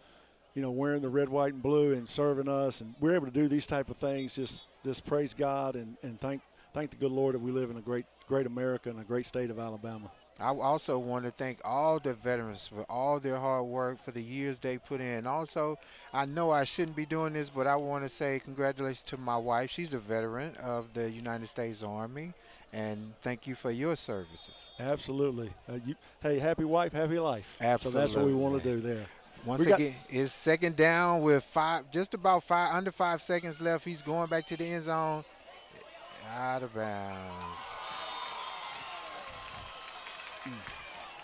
wearing the red, white, and blue and serving us. And we're able to do these type of things. Just praise God and thank the good Lord that we live in a great America and a great state of Alabama. I also want to thank all the veterans for all their hard work, for the years they put in. Also, I know I shouldn't be doing this, but I want to say congratulations to my wife. She's a veteran of the United States Army, and thank you for your services. Absolutely. Hey, happy wife, happy life. Absolutely. So that's what we want to do there. Once again, it's 2nd down with under 5 seconds left. He's going back to the end zone. Out of bounds.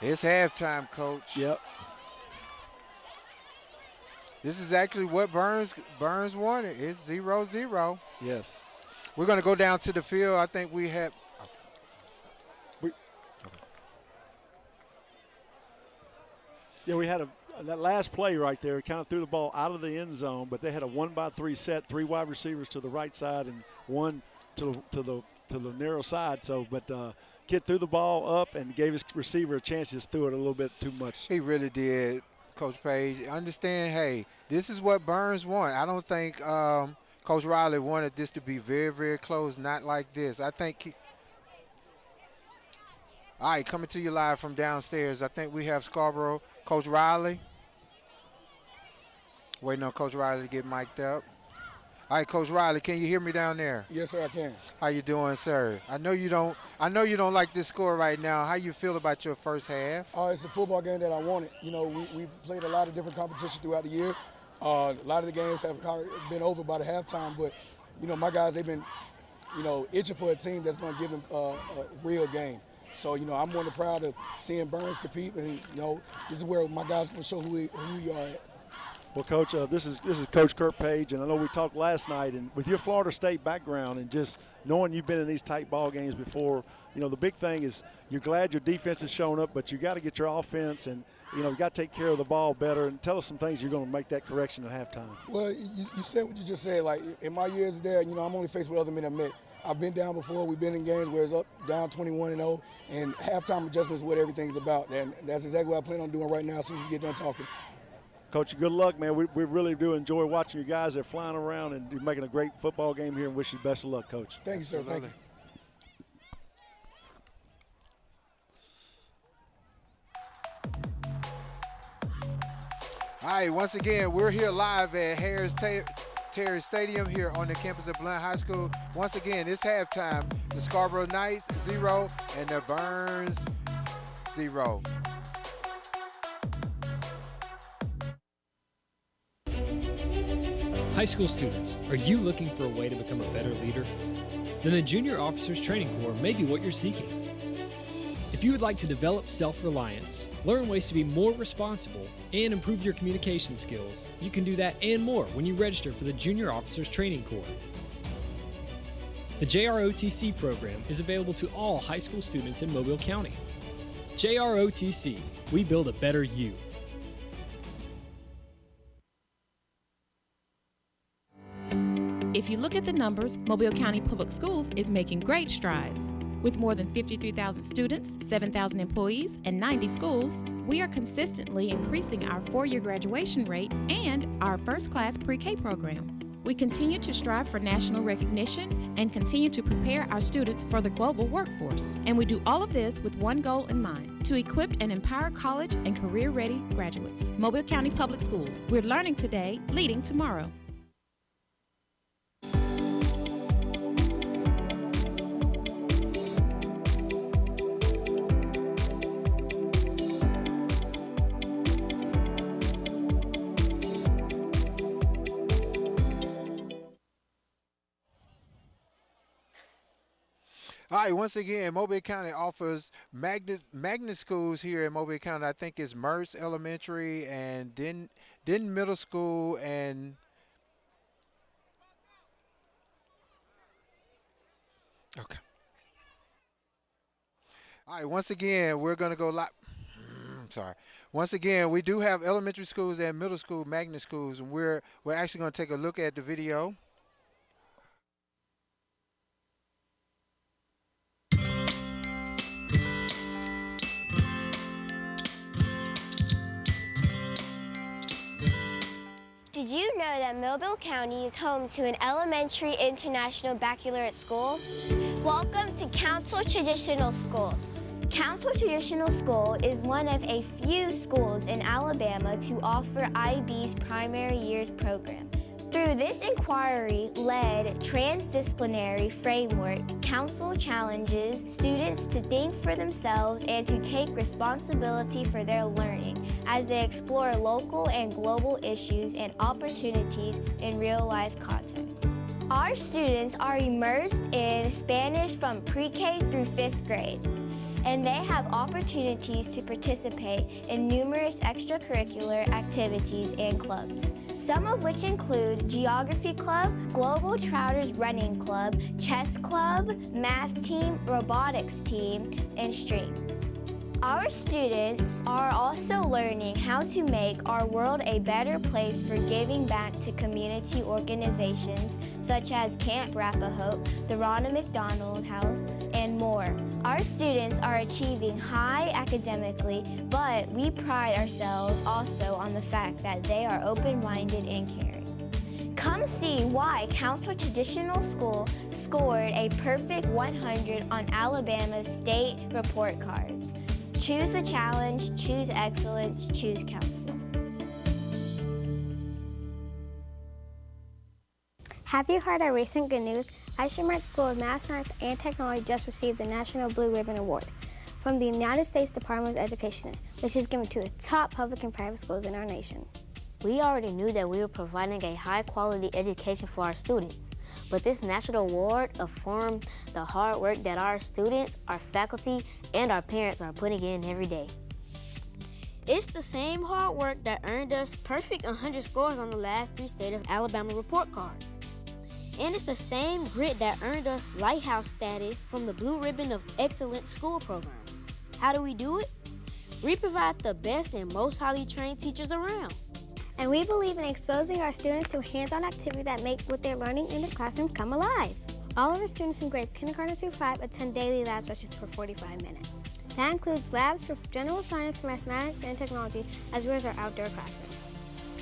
It's halftime, Coach. Yep. This is actually what Burns wanted. It's 0-0. Yes. We're going to go down to the field. I think we have. We had that last play right there. Kind of threw the ball out of the end zone, but they had a 1-by-3 set, 3 wide receivers to the right side and 1 to the narrow side. So, but kid threw the ball up and gave his receiver a chance. Just threw it a little bit too much. He really did, Coach Page. Understand, hey, this is what Burns wanted. I don't think Coach Riley wanted this to be very, very close, not like this. I think all right, coming to you live from downstairs. I think we have Scarborough. Coach Riley. Waiting on Coach Riley to get mic'd up. All right, Coach Riley, can you hear me down there? Yes, sir, I can. How you doing, sir? I know you don't like this score right now. How you feel about your first half? It's a football game that I wanted. We've played a lot of different competition throughout the year. A lot of the games have been over by the halftime, but my guys, they've been itching for a team that's going to give them a real game. So I'm more than proud of seeing Burns compete, and this is where my guys are going to show who we are at. Well, Coach, this is Coach Kurt Page, and I know we talked last night, and with your Florida State background and just knowing you've been in these tight ball games before, the big thing is you're glad your defense has shown up, but you got to get your offense and you got to take care of the ball better. And tell us some things you're going to make that correction at halftime. Well, you said what you just said. Like in my years there, I'm only faced with other men I've met. I've been down before. We've been in games where it's up, down 21-0, and halftime adjustments is what everything's about. And that's exactly what I plan on doing right now as soon as we get done talking. Coach, good luck, man. We really do enjoy watching you guys. They're flying around, and you're making a great football game here, and wish you the best of luck, Coach. Thank you, sir. Thank you. All right, once again, we're here live at Harris-Terry Stadium here on the campus of Blount High School. Once again, it's halftime. The Scarborough Knights 0 and the Burns 0. High school students, are you looking for a way to become a better leader? Then the Junior Officers Training Corps may be what you're seeking. If you would like to develop self-reliance, learn ways to be more responsible, and improve your communication skills, you can do that and more when you register for the Junior Officers Training Corps. The JROTC program is available to all high school students in Mobile County. JROTC, we build a better you. If you look at the numbers, Mobile County Public Schools is making great strides. With more than 53,000 students, 7,000 employees, and 90 schools, we are consistently increasing our four-year graduation rate and our first-class pre-K program. We continue to strive for national recognition and continue to prepare our students for the global workforce. And we do all of this with one goal in mind, to equip and empower college and career-ready graduates. Mobile County Public Schools. We're learning today, leading tomorrow. All right, once again, Mobile County offers magnet schools here in Mobile County. I think it's Mcpss Elementary and Denton Middle School and okay. All right, once again, we're going to go live. Sorry. Once again, we do have elementary schools and middle school magnet schools, and we're actually going to take a look at the video. Did you know that Mobile County is home to an elementary international baccalaureate school? Welcome to Council Traditional School. Council Traditional School is one of a few schools in Alabama to offer IB's primary years program. Through this inquiry-led transdisciplinary framework, Council challenges students to think for themselves and to take responsibility for their learning as they explore local and global issues and opportunities in real-life context. Our students are immersed in Spanish from pre-K through 5th grade, and they have opportunities to participate in numerous extracurricular activities and clubs, some of which include Geography Club, Global Trouters Running Club, Chess Club, Math Team, Robotics Team, and Strings. Our students are also learning how to make our world a better place for giving back to community organizations such as Camp Rappahoe, the Ronald McDonald House, and more. Our students are achieving high academically, but we pride ourselves also on the fact that they are open-minded and caring. Come see why Council Traditional School scored a perfect 100 on Alabama's state report cards. Choose the challenge, choose excellence, choose Council. Have you heard our recent good news? Jamar School of Math, Science, and Technology just received the National Blue Ribbon Award from the United States Department of Education, which is given to the top public and private schools in our nation. We already knew that we were providing a high-quality education for our students, but this national award affirmed the hard work that our students, our faculty, and our parents are putting in every day. It's the same hard work that earned us perfect 100 scores on the last 3 State of Alabama report cards. And it's the same grit that earned us Lighthouse status from the Blue Ribbon of Excellence School program. How do we do it? We provide the best and most highly trained teachers around. And we believe in exposing our students to hands-on activities that make what they're learning in the classroom come alive. All of our students in grades kindergarten through 5 attend daily lab sessions for 45 minutes. That includes labs for general science, mathematics, and technology, as well as our outdoor classroom.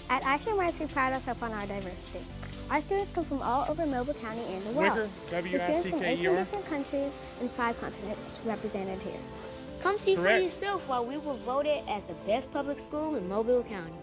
At Jamar, we pride ourselves on our diversity. Our students come from all over Mobile County and the world. Wicker, With students from 18 W-I-C-K-E-R. different countries and 5 continents represented here. Come see Correct. for yourself why we were voted as the best public school in Mobile County.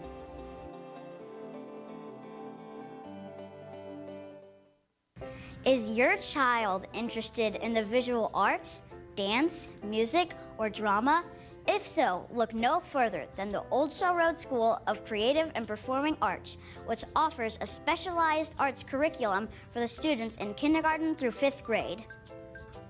Is your child interested in the visual arts, dance, music, or drama? If so, look no further than the Old Shell Road School of Creative and Performing Arts, which offers a specialized arts curriculum for the students in kindergarten through 5th grade.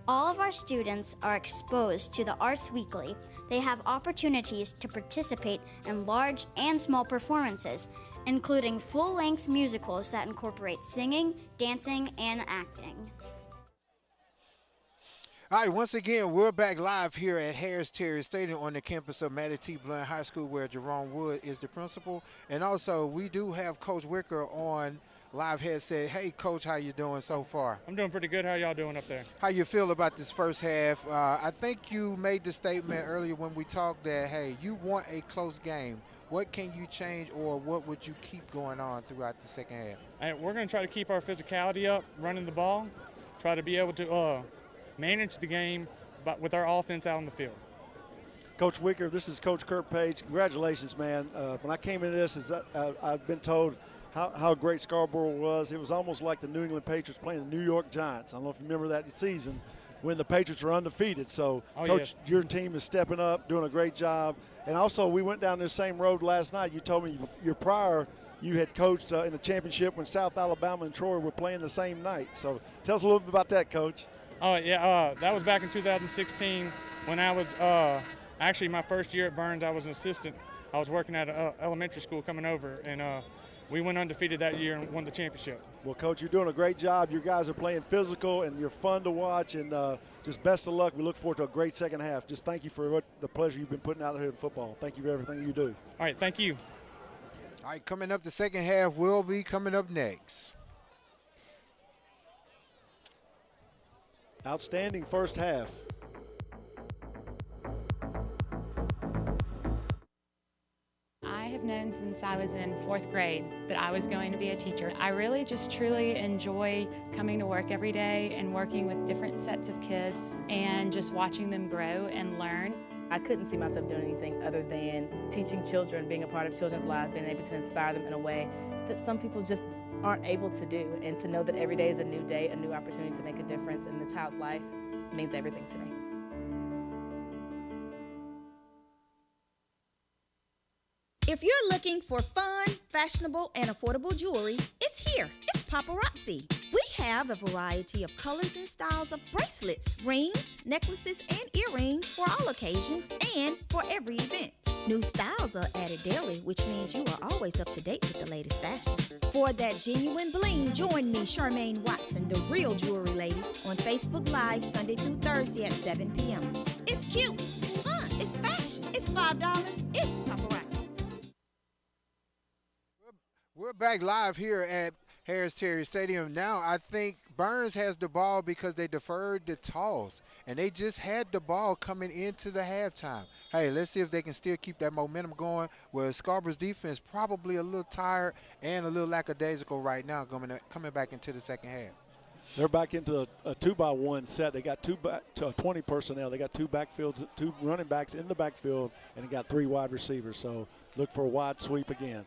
All of our students are exposed to the arts weekly. They have opportunities to participate in large and small performances, including full-length musicals that incorporate singing, dancing, and acting. All right, once again, we're back live here at Harris Terry Stadium on the campus of Mattie T. Blunt High School, where Jerome Wood is the principal. And also, we do have Coach Wicker on live headset. Hey, Coach, how you doing so far? I'm doing pretty good. How y'all doing up there? How you feel about this first half? I think you made the statement earlier when we talked that, hey, you want a close game. What can you change, or what would you keep going on throughout the second half? And we're going to try to keep our physicality up, running the ball, try to be able to manage the game with our offense out on the field. Coach Wicker, this is Coach Kurt Page. Congratulations, man. When I came into this, I've been told how great Scarborough was. It was almost like the New England Patriots playing the New York Giants. I don't know if you remember that season when the Patriots were undefeated. So, Coach, yes. Your team is stepping up, doing a great job. And also, we went down this same road last night. You told me you had coached in the championship when South Alabama and Troy were playing the same night. So tell us a little bit about that, Coach. Oh, yeah, that was back in 2016 when I was actually my first year at Burns. I was an assistant. I was working at an elementary school coming over, and we went undefeated that year and won the championship. Well, Coach, you're doing a great job. You guys are playing physical, and you're fun to watch, and just best of luck. We look forward to a great second half. Just thank you for the pleasure you've been putting out here in football. Thank you for everything you do. All right, thank you. All right, coming up, the second half will be coming up next. Outstanding first half. I have known since I was in 4th grade that I was going to be a teacher. I really just truly enjoy coming to work every day and working with different sets of kids and just watching them grow and learn. I couldn't see myself doing anything other than teaching children, being a part of children's lives, being able to inspire them in a way that some people just aren't able to do. And to know that every day is a new day, a new opportunity to make a difference in the child's life means everything to me. If you're looking for fun, fashionable, and affordable jewelry, it's here. It's Paparazzi. We have a variety of colors and styles of bracelets, rings, necklaces, and earrings for all occasions and for every event. New styles are added daily, which means you are always up to date with the latest fashion. For that genuine bling, join me, Charmaine Watson, the real jewelry lady, on Facebook Live Sunday through Thursday at 7 p.m. It's cute, it's fun, it's fashion, it's $5, it's Paparazzi. We're back live here at Harris-Terry Stadium. Now I think Burns has the ball because they deferred the toss, and they just had the ball coming into the halftime. Hey, let's see if they can still keep that momentum going, where Scarborough's defense probably a little tired and a little lackadaisical right now coming back into the second half. They're back into a 2-by-1 set. They got 20 personnel. They got two running backs in the backfield, and they got 3 wide receivers. So look for a wide sweep again.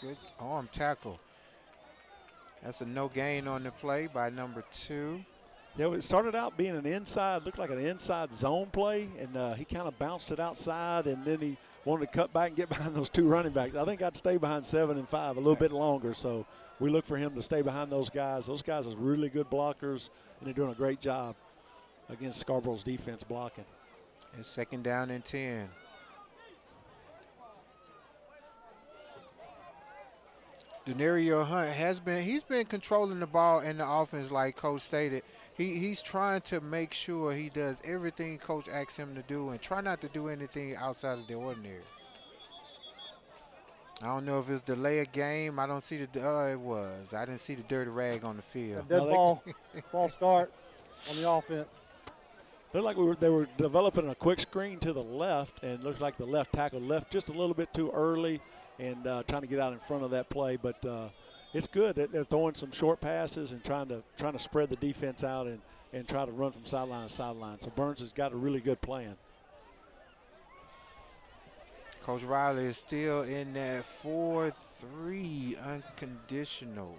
Good arm tackle. That's a no gain on the play by number 2. Yeah, it started out being looked like an inside zone play, and he kind of bounced it outside, and then he wanted to cut back and get behind those 2 running backs. I think I'd stay behind 7 and 5 a little bit longer, so we look for him to stay behind those guys. Those guys are really good blockers, and they're doing a great job against Scarborough's defense blocking. It's second down and 10. Denario Hunt he's been controlling the ball in the offense like Coach stated. He's trying to make sure he does everything Coach asks him to do and try not to do anything outside of the ordinary. I don't know if it's delay a game. I don't see it was. I didn't see the dirty rag on the field. Dead ball, false start on the offense. Looked like they were developing a quick screen to the left, and looks like the left tackle left just a little bit too early and trying to get out in front of that play. But it's good that they're throwing some short passes and trying to spread the defense out and try to run from sideline to sideline. So Burns has got a really good plan. Coach Riley is still in that 4-3 unconditional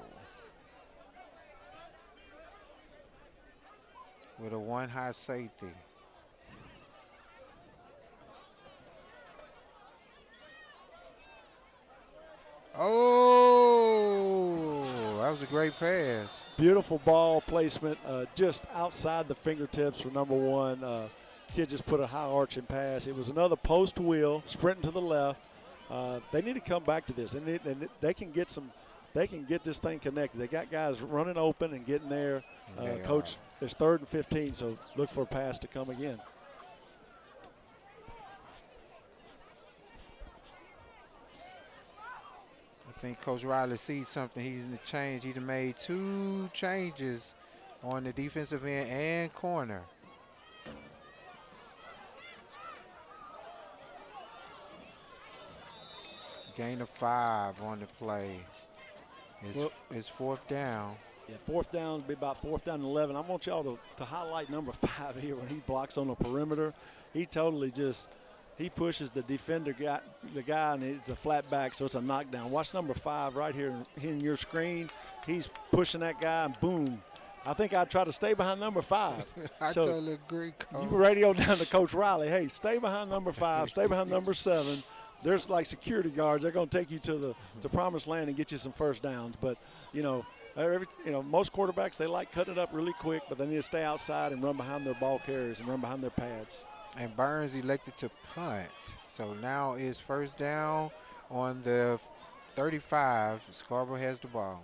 with a 1 high safety. Oh, that was a great pass. Beautiful ball placement, just outside the fingertips for number 1. Kid just put a high arching pass. It was another post wheel, sprinting to the left. They need to come back to this, and they can get this thing connected. They got guys running open and getting there. Coach, it's 3rd and 15, so look for a pass to come again. think Coach Riley sees something. He's in the change. He's made 2 changes on the defensive end and corner. Gain of 5 on the play. It's 4th down. Yeah, 4th down will be about 4th down and 11. I want y'all to highlight number 5 here when he blocks on the perimeter. He totally just he pushes the defender the guy, and it's a flat back, so it's a knockdown. Watch number 5 right here in your screen. He's pushing that guy, and boom. I think I'd try to stay behind number 5. I totally agree, Coach. You radio down to Coach Riley. Hey, stay behind number 5. Stay behind number 7. There's like security guards. They're going to take you to the promised land and get you some first downs. But, most quarterbacks, they like cutting it up really quick, but they need to stay outside and run behind their ball carriers and run behind their pads. And Burns elected to punt. So now it's 1st down on the 35. Scarborough has the ball.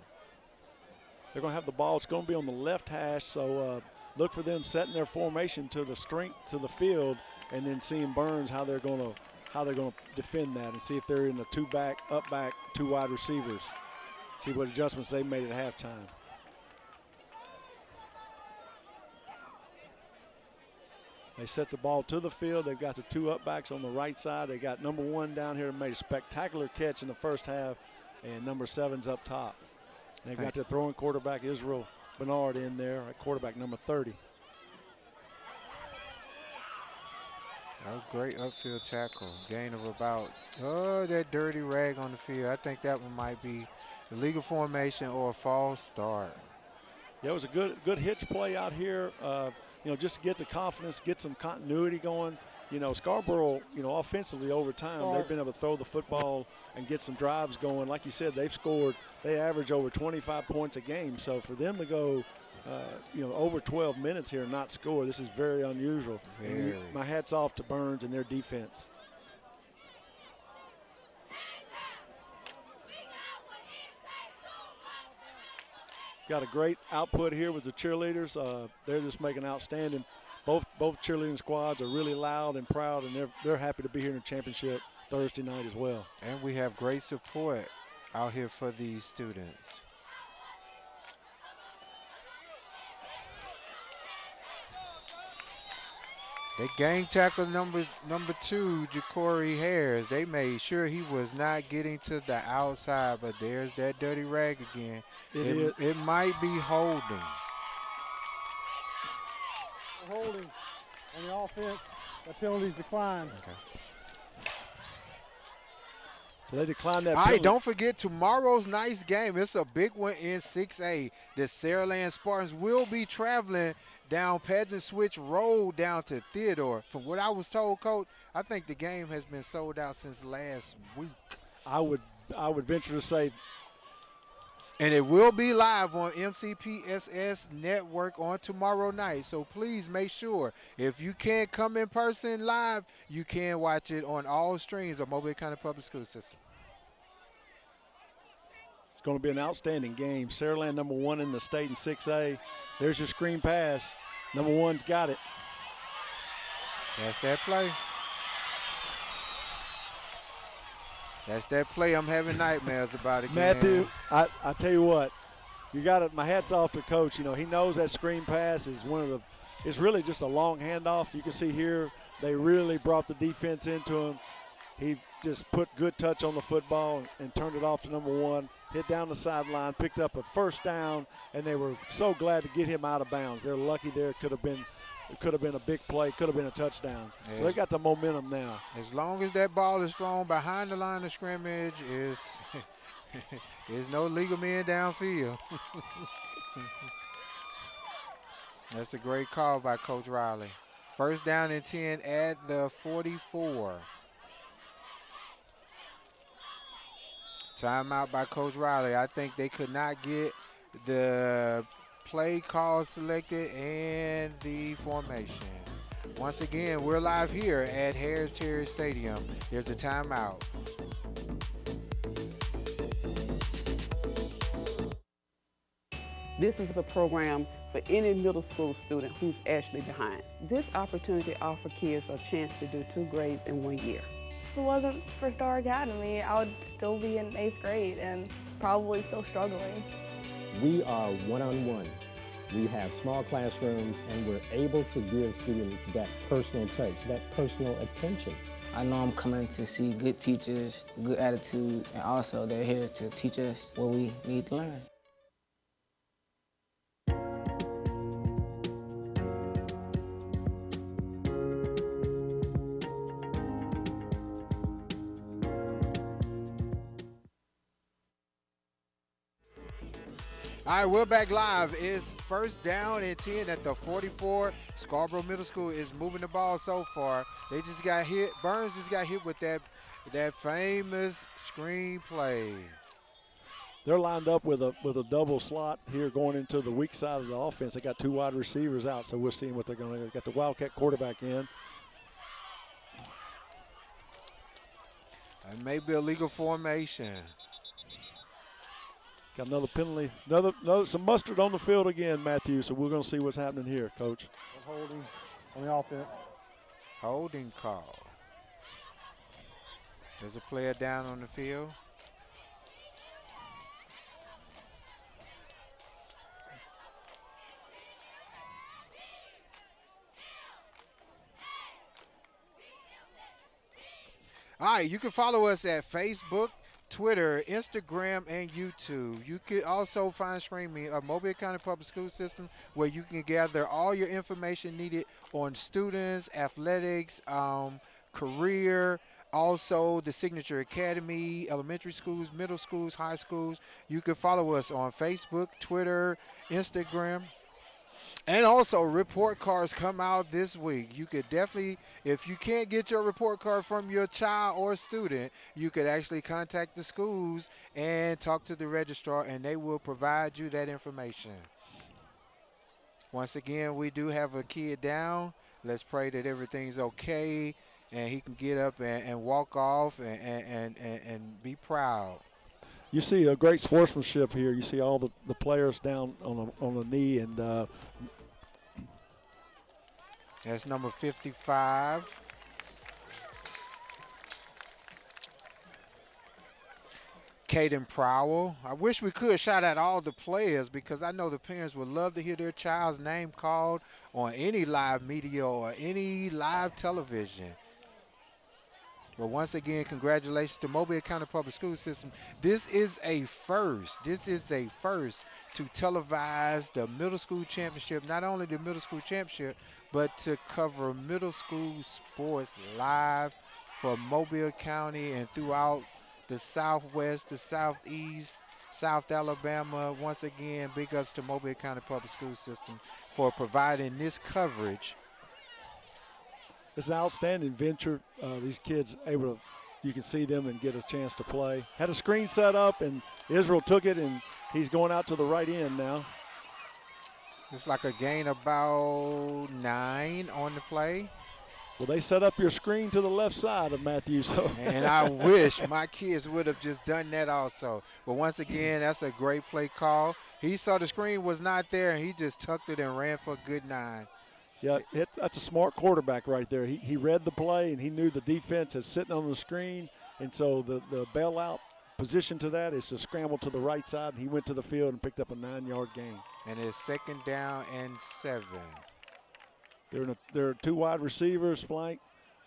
They're going to have the ball. It's going to be on the left hash, so look for them setting their formation to the strength to the field, and then seeing Burns how they're going to defend that, and see if they're in a 2-back, up-back, 2 wide receivers. See what adjustments they made at halftime. They set the ball to the field. They've got the 2 up-backs on the right side. They got number 1 down here and made a spectacular catch in the first half, and number 7's up top. They've got their throwing quarterback, Israel Bernard, in there at quarterback number 30. Oh, great upfield tackle. Gain of about, that dirty rag on the field. I think that one might be illegal formation or a false start. Yeah, it was a good hitch play out here, just to get the confidence, get some continuity going. Scarborough, offensively over time, they've been able to throw the football and get some drives going. Like you said, they average over 25 points a game. So for them to go, over 12 minutes here and not score, this is very unusual. And my hat's off to Burns and their defense. Got a great output here with the cheerleaders. They're just making outstanding. Both cheerleading squads are really loud and proud, and they're happy to be here in the championship Thursday night as well. And we have great support out here for these students. They gang tackle number 2, Ja'Cory Harris. They made sure he was not getting to the outside, but there's that dirty rag again. It might be holding. Holding on the offense. The penalties decline. Okay. So they declined that. All right, don't forget tomorrow's nice game. It's a big one in 6A. The Saraland Spartans will be traveling down Pleasant Switch Road down to Theodore. From what I was told, Coach, I think the game has been sold out since last week. I would venture to say. And it will be live on McPss Network on tomorrow night. So please make sure, if you can't come in person live, you can watch it on all streams of Mobile County Public School System. It's going to be an outstanding game. Saraland number 1 in the state in 6A. There's your screen pass. Number 1's got it. That's that play. That's that play I'm having nightmares about again. Matthew, I tell you what, you got it. My hat's off to Coach. He knows that screen pass is it's really just a long handoff. You can see here they really brought the defense into him. He just put good touch on the football and turned it off to number 1, hit down the sideline, picked up a first down, and they were so glad to get him out of bounds. They're lucky there. It could have been a big play, could have been a touchdown. Yes. So they got the momentum now. As long as that ball is thrown behind the line of scrimmage, there's no legal men downfield. That's a great call by Coach Riley. 1st down and 10 at the 44. Timeout by Coach Riley. I think they could not get the play call selected and the formation. Once again, we're live here at Harris-Terry Stadium. There's a timeout. This is a program for any middle school student who's actually behind. This opportunity offers kids a chance to do 2 grades in 1 year. If it wasn't for Star Academy, I would still be in 8th grade and probably still struggling. We are one-on-one. We have small classrooms, and we're able to give students that personal touch, that personal attention. I know I'm coming to see good teachers, good attitude, and also they're here to teach us what we need to learn. All right, we're back live. It's first down and 10 at the 44. Scarborough Middle School is moving the ball so far. They just got hit. Burns just got hit with that famous screen play. They're lined up with a double slot here going into the weak side of the offense. They got two wide receivers out, so we're seeing what they're going to do. Got the Wildcat quarterback in. And maybe a legal formation. Got another penalty, some mustard on the field again, Matthew. So we're going to see what's happening here, Coach. Holding on the offense. Holding call. There's a player down on the field. All right, you can follow us at Facebook, Twitter, Instagram, and YouTube. You can also find streaming of Mobile County Public School System, where you can gather all your information needed on students, athletics, career, also the Signature Academy, elementary schools, middle schools, high schools. You can follow us on Facebook, Twitter, Instagram. And also, report cards come out this week. You could definitely, if you can't get your report card from your child or student, you could actually contact the schools and talk to the registrar, and they will provide you that information. Once again, we do have a kid down. Let's pray that everything's okay and he can get up and walk off and be proud. You see a great sportsmanship here. You see all the players down on the knee, and that's number 55. Caden Prowell. I wish we could shout out all the players, because I know the parents would love to hear their child's name called on any live media or any live television. Well, once again, congratulations to Mobile County Public School System. This is a first. This is a first to televise the middle school championship, not only the middle school championship, but to cover middle school sports live for Mobile County and throughout the Southwest, the Southeast, South Alabama. Once again, big ups to Mobile County Public School System for providing this coverage. It's an outstanding venture. These kids able to, you can see them and get a chance to play. Had a screen set up, and Israel took it, and he's going out to the right end now. It's like a gain about 9 on the play. Well, they set up your screen to the left side of Matthew. So. And I wish my kids would have just done that also. But once again, that's a great play call. He saw the screen was not there, and he just tucked it and ran for a good 9. Yeah, that's a smart quarterback right there. He read the play, and he knew the defense is sitting on the screen, and so the bailout position to that is to scramble to the right side, and he went to the field and picked up a 9-yard gain. And it's 2nd down and 7. There are 2 wide receivers flank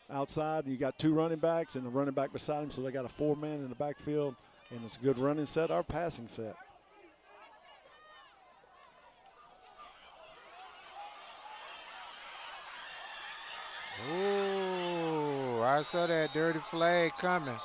outside, and you got 2 running backs and a running back beside him, so they got a 4-man in the backfield, and it's a good running set or passing set. Ooh, I saw that dirty flag coming.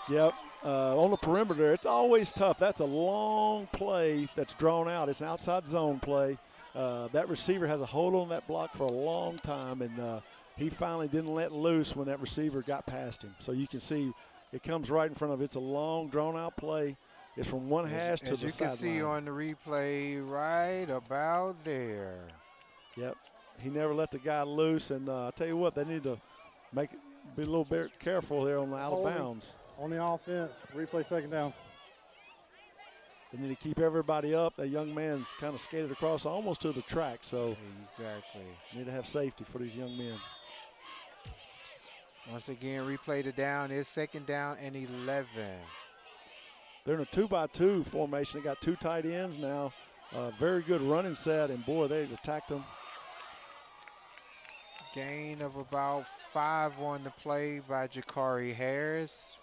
Yep, on the perimeter, it's always tough. That's a long play that's drawn out. It's an outside zone play. That receiver has a hold on that block for a long time, and he finally didn't let loose when that receiver got past him. So you can see it comes right in front of him. It's a long, drawn-out play. It's from one hash to the sideline. As you can see on the replay, right about there. Yep. He never let the guy loose, and I tell you what, they need to be a little bit careful there on the out of bounds. On the offense, replay 2nd down. They need to keep everybody up. That young man kind of skated across almost to the track, so exactly. Need to have safety for these young men. Once again, replay the down. It's 2nd down and 11. They're in a 2-by-2 formation. They got 2 tight ends now. Very good running set, and boy, they attacked them. Gain of about 5 on the play by Jakari Harris.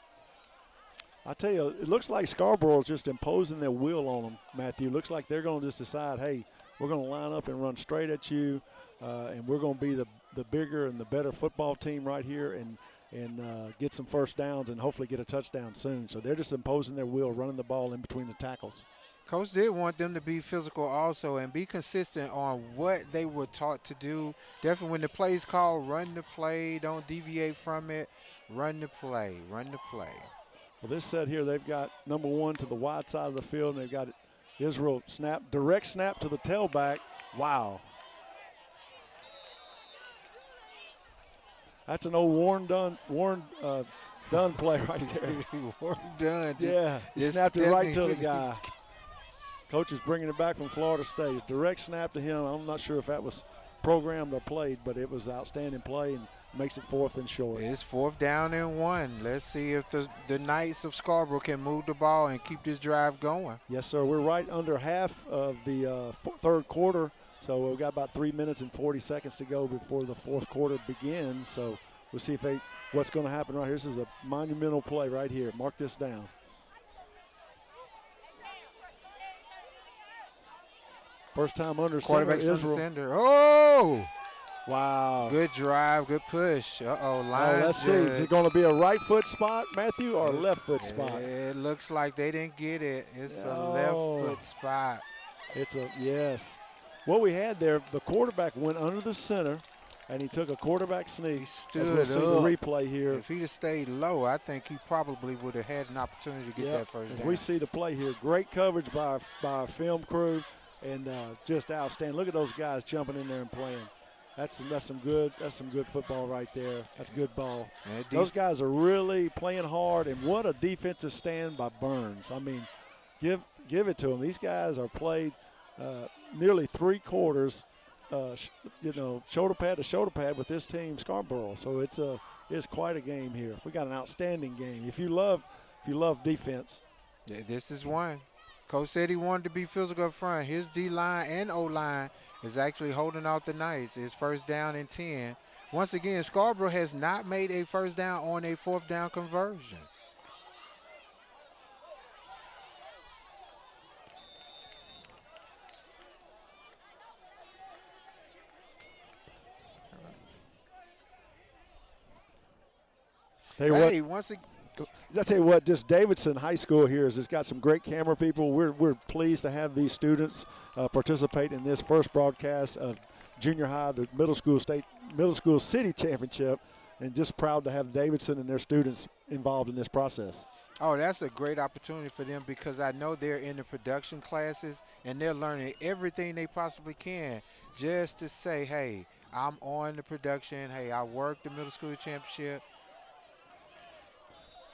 I tell you, it looks like Scarborough is just imposing their will on them, Matthew. Looks like they're going to just decide, hey, we're going to line up and run straight at you, and we're going to be the bigger and the better football team right here and get some first downs and hopefully get a touchdown soon. So they're just imposing their will, running the ball in between the tackles. Coach did want them to be physical also and be consistent on what they were taught to do. Definitely when the play's called, run the play. Don't deviate from it. Run the play. Run the play. Well, this set here, they've got number 1 to the wide side of the field, and they've got Israel snap, direct snap to the tailback. Wow. That's an old Warren Dunn play right there. Warren Dunn. He snapped it right to the guy. Coach is bringing it back from Florida State. Direct snap to him. I'm not sure if that was programmed or played, but it was outstanding play and makes it 4th and short. It's 4th down and 1. Let's see if the Knights of Scarborough can move the ball and keep this drive going. Yes, sir. We're right under half of the 3rd quarter, so we've got about 3 minutes and 40 seconds to go before the 4th quarter begins. So we'll see what's going to happen right here. This is a monumental play right here. Mark this down. First time under center. Quarterback's under center. Oh! Wow. Good drive, good push. Line. Let's see. Is it going to be a right foot spot, Matthew, or a left foot spot? It looks like they didn't get it. It's a left foot spot. Yes. What we had there, the quarterback went under the center, and he took a quarterback sneak. He stood we'll see up. the replay here. If he'd have stayed low, I think he probably would have had an opportunity to get that first down. We see the play here. Great coverage by our film crew. And just outstanding. Look at those guys jumping in there and playing. That's some good football right there. That's good ball. Those guys are really playing hard, and what a defensive stand by Burns. I mean, give it to them. These guys are played nearly 3 quarters, shoulder pad to shoulder pad with this team, Scarborough. So it's quite a game here. We got an outstanding game. If you love defense, this is one. Coach said he wanted to be physical up front. His D-line and O-line is actually holding out the Knights. It's 1st down and 10. Once again, Scarborough has not made a first down on a 4th down conversion. Once again. I tell you what, just Davidson High School here has just got some great camera people. We're pleased to have these students participate in this first broadcast of junior high, the middle school city championship, and just proud to have Davidson and their students involved in this process. Oh, that's a great opportunity for them because I know they're in the production classes and they're learning everything they possibly can just to say, hey, I'm on the production. Hey, I worked the middle school championship.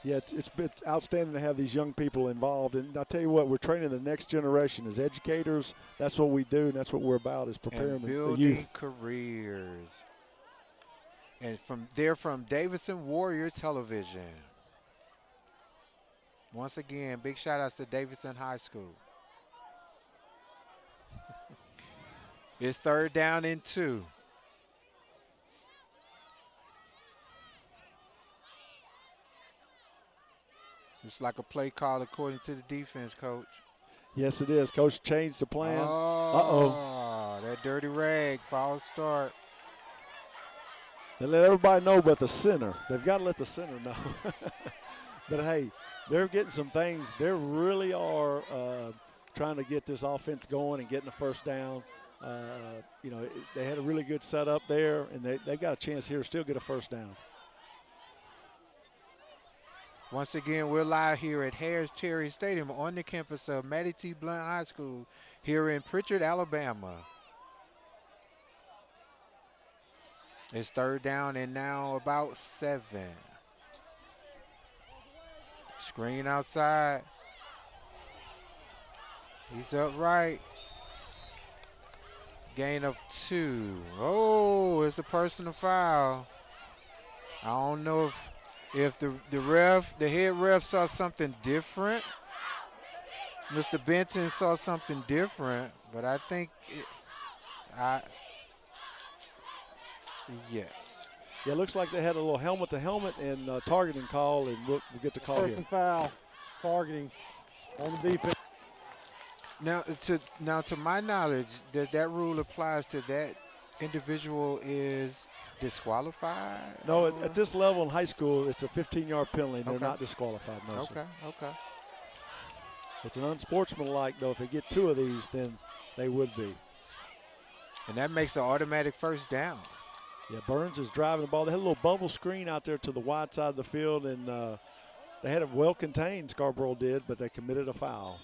Yeah, it's outstanding to have these young people involved. And I'll tell you what, we're training the next generation as educators. That's what we do, and that's what we're about, is preparing and the building youth. Careers. And they're from Davidson Warrior Television. Once again, big shout-outs to Davidson High School. It's 3rd down and 2. It's like a play call according to the defense, Coach. Yes, it is. Coach changed the plan. That dirty rag, false start. They let everybody know but the center. They've got to let the center know. But, hey, they're getting some things. They really are trying to get this offense going and getting the first down. They had a really good setup there, and they've got a chance here to still get a first down. Once again, we're live here at Harris-Terry Stadium on the campus of Mattie T. Blunt High School here in Pritchard, Alabama. It's 3rd down and now about 7. Screen outside. He's upright. Gain of 2. Oh, it's a personal foul. I don't know if the head ref saw something different. Mr. Benton saw something different, but I think yes. Yeah, it looks like they had a little helmet-to-helmet and targeting call, and we'll get the call here. Personal foul, targeting on the defense. Now, to my knowledge, does that rule applies to that individual is disqualified? No, at this level in high school, it's a 15-yard penalty. They're not disqualified. No, sir. Okay. It's an unsportsmanlike, though. If they get 2 of these, then they would be. And that makes an automatic first down. Yeah, Burns is driving the ball. They had a little bubble screen out there to the wide side of the field, and they had it well contained, Scarborough did, but they committed a foul.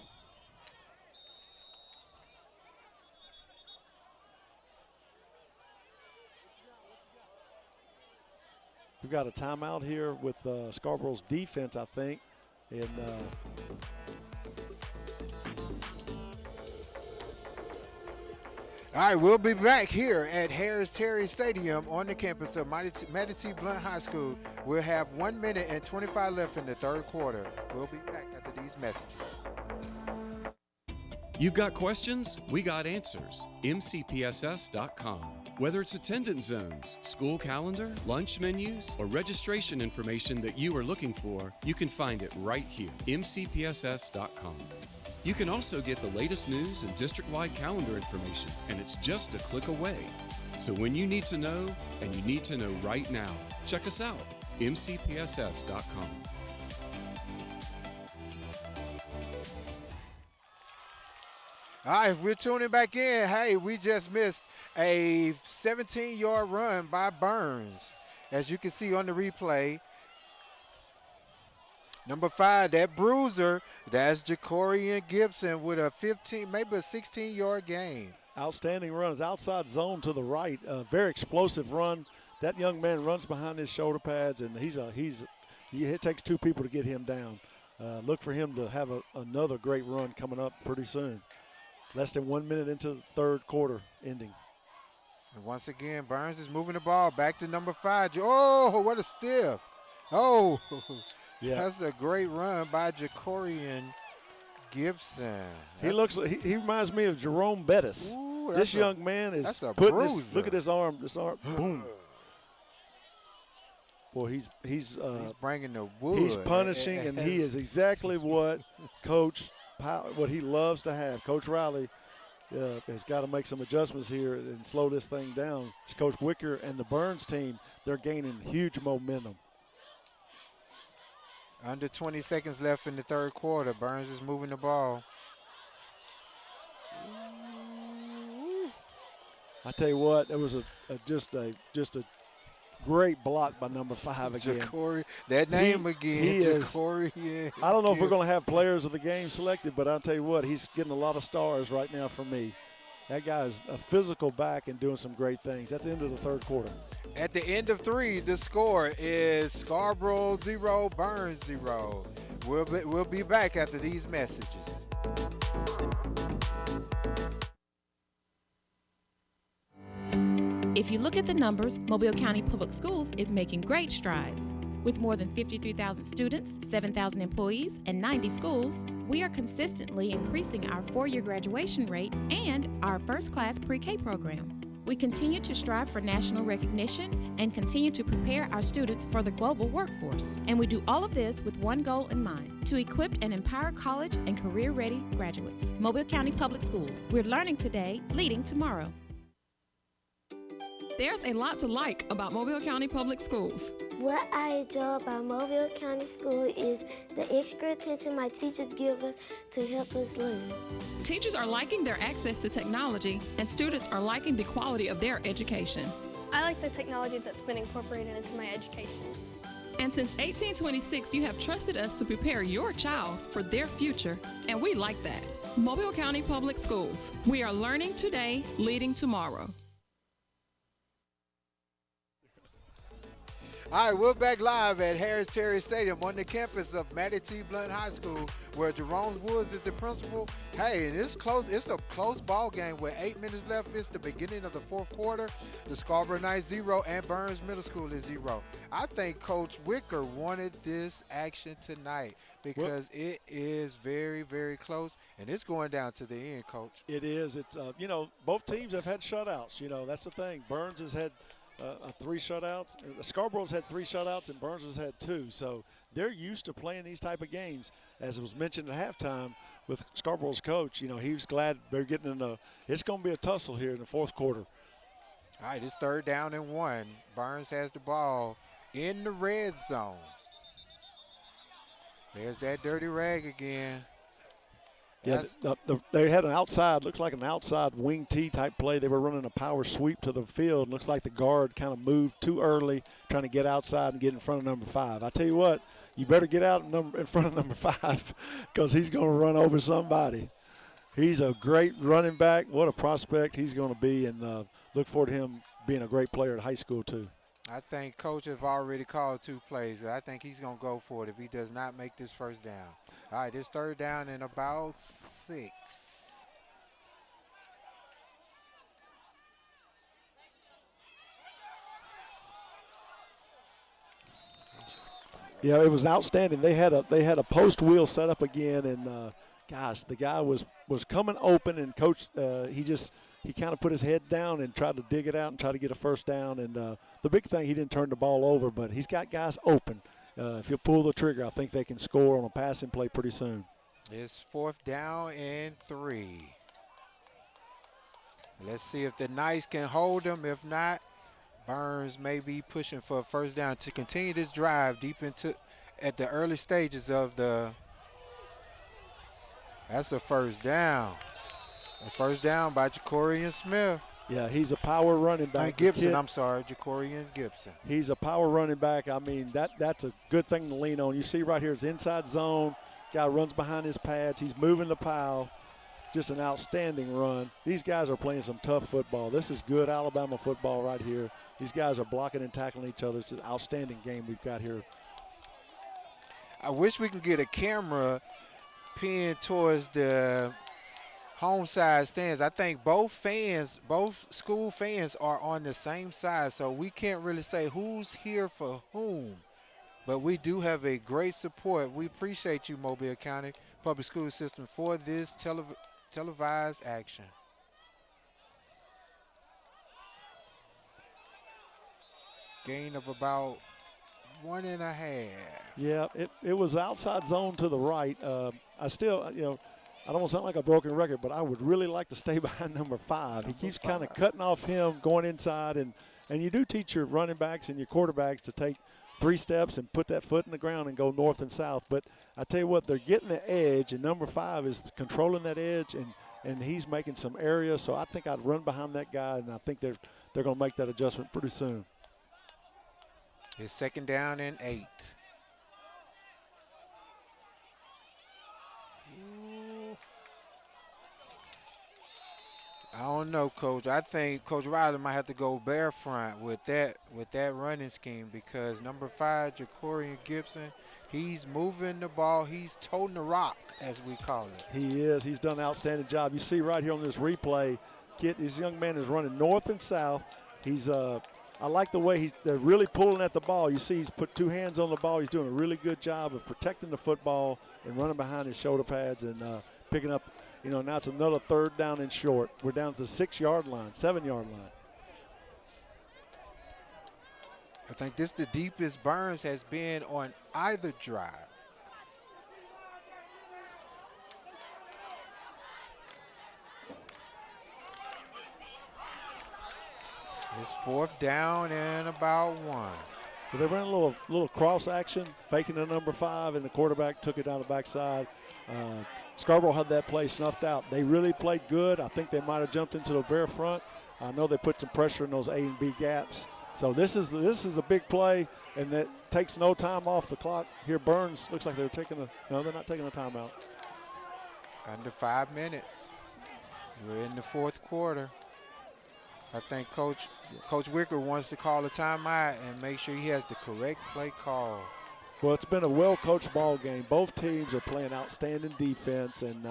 We've got a timeout here with Scarborough's defense, I think. And all right, we'll be back here at Harris Terry Stadium on the campus of Manatee Blount High School. We'll have 1 minute and 25 left in the third quarter. We'll be back after these messages. You've got questions? We got answers. Mcpss.com. Whether it's attendance zones, school calendar, lunch menus, or registration information that you are looking for, you can find it right here. Mcpss.com. You can also get the latest news and district-wide calendar information, and it's just a click away. So when you need to know, and you need to know right now, check us out, mcpss.com. All right, if we're tuning back in, hey, we just missed a 17-yard run by Burns. As you can see on the replay, number 5, that bruiser, that's Jacorian Gibson with a 15, maybe a 16-yard gain. Outstanding runs, outside zone to the right, very explosive run. That young man runs behind his shoulder pads, and it takes 2 people to get him down. Look for him to have another great run coming up pretty soon. Less than 1 minute into the third quarter ending. And once again, Burns is moving the ball back to number 5. Oh, what a stiff. Oh, yeah. That's a great run by Jacorian Gibson. He reminds me of Jerome Bettis. Ooh, this young man is putting his, look at his arm, boom. Boy, he's bringing the wood. He's punishing, and he is exactly what what he loves to have. Coach Riley has got to make some adjustments here and slow this thing down. It's Coach Wicker and the Burns team, they're gaining huge momentum. Under 20 seconds left in the third quarter. Burns is moving the ball. I tell you what, it was just a great block by number 5 again. Jacorian, that name again, Jacorian. I don't know if we're going to have players of the game selected, but I'll tell you what, he's getting a lot of stars right now for me. That guy is a physical back and doing some great things. That's the end of the third quarter. At the end of 3, the score is Scarborough 0, Burns 0. We'll be back after these messages. If you look at the numbers, Mobile County Public Schools is making great strides. With more than 53,000 students, 7,000 employees, and 90 schools, we are consistently increasing our 4-year graduation rate and our first-class pre-K program. We continue to strive for national recognition and continue to prepare our students for the global workforce. And we do all of this with one goal in mind, to equip and empower college and career-ready graduates. Mobile County Public Schools. We're learning today, leading tomorrow. There's a lot to like about Mobile County Public Schools. What I enjoy about Mobile County School is the extra attention my teachers give us to help us learn. Teachers are liking their access to technology, and students are liking the quality of their education. I like the technology that's been incorporated into my education. And since 1826, you have trusted us to prepare your child for their future, and we like that. Mobile County Public Schools. We are learning today, leading tomorrow. All right, we're back live at Harris Terry Stadium on the campus of Mattie T. Blunt High School, where Jerome Woods is the principal. Hey, and it's close. It's a close ball game with 8 minutes left. It's the beginning of the fourth quarter. The Scarborough Knights 0 and Burns Middle School is 0. I think Coach Wicker wanted this action tonight because it is very, very close, and it's going down to the end, Coach. It is. It's both teams have had shutouts. That's the thing. Burns has had 3 shutouts. Scarborough's had 3 shutouts, and Burns has had 2. So they're used to playing these type of games. As it was mentioned at halftime with Scarborough's coach, he was glad they're getting in it's going to be a tussle here in the fourth quarter. All right, it's 3rd down and 1. Burns has the ball in the red zone. There's that dirty rag again. Yeah, they had an outside, looks like an outside wing T type play. They were running a power sweep to the field. Looks like the guard kind of moved too early, trying to get outside and get in front of number 5. I tell you what, you better get out in front of number 5 because he's going to run over somebody. He's a great running back. What a prospect he's going to be, and look forward to him being a great player at high school too. I think Coach has already called 2 plays. I think he's going to go for it if he does not make this first down. All right, it's 3rd down and about 6. Yeah, it was outstanding. They had a post wheel set up again, and gosh, the guy was coming open, and Coach he kind of put his head down and tried to dig it out and try to get a first down. And the big thing, he didn't turn the ball over, but he's got guys open. If he'll pull the trigger, I think they can score on a passing play pretty soon. It's 4th down and 3. Let's see if the Knights can hold them. If not, Burns may be pushing for a first down to continue this drive deep into at the early stages of the. That's a first down. A first down by Jacorian Smith. Yeah, he's a power running back. Gibson, I'm sorry, Jacorian Gibson. He's a power running back. I mean, that's a good thing to lean on. You see right here, it's inside zone. Guy runs behind his pads. He's moving the pile. Just an outstanding run. These guys are playing some tough football. This is good Alabama football right here. These guys are blocking and tackling each other. It's an outstanding game we've got here. I wish we could get a camera pinned towards the home side stands. I think both school fans are on the same side, so we can't really say who's here for whom. But we do have a great support. We appreciate you, Mobile County Public School System, for this televised action. Gain of about 1.5. Yeah, it was outside zone to the right. I still, I don't want to sound like a broken record, but I would really like to stay behind number 5. He keeps kind of cutting off him, going inside, and you do teach your running backs and your quarterbacks to take 3 steps and put that foot in the ground and go north and south. But I tell you what, they're getting the edge, and number 5 is controlling that edge, and he's making some area. So I think I'd run behind that guy, and I think they're going to make that adjustment pretty soon. It's 2nd down and 8. I don't know, Coach. I think Coach Riley might have to go bare front with that running scheme because number 5, Jacorian Gibson, he's moving the ball. He's toting the rock, as we call it. He is. He's done an outstanding job. You see right here on this replay, this young man is running north and south. He's I like the way they're really pulling at the ball. You see he's put 2 hands on the ball. He's doing a really good job of protecting the football and running behind his shoulder pads and picking up. Now it's another 3rd down and short. We're down to the 6-yard line, 7-yard line. I think this is the deepest Burns has been on either drive. It's 4th down and about 1. They ran a little cross action, faking the number 5, and the quarterback took it down the backside. Scarborough had that play snuffed out. They really played good. I think they might have jumped into the bare front. I know they put some pressure in those A and B gaps. So this is a big play, and that takes no time off the clock. Here, Burns looks like they're no, they're not taking a timeout. Under 5 minutes. We're in the fourth quarter. I think Coach Wicker wants to call a timeout and make sure he has the correct play call. Well, it's been a well-coached ball game. Both teams are playing outstanding defense, and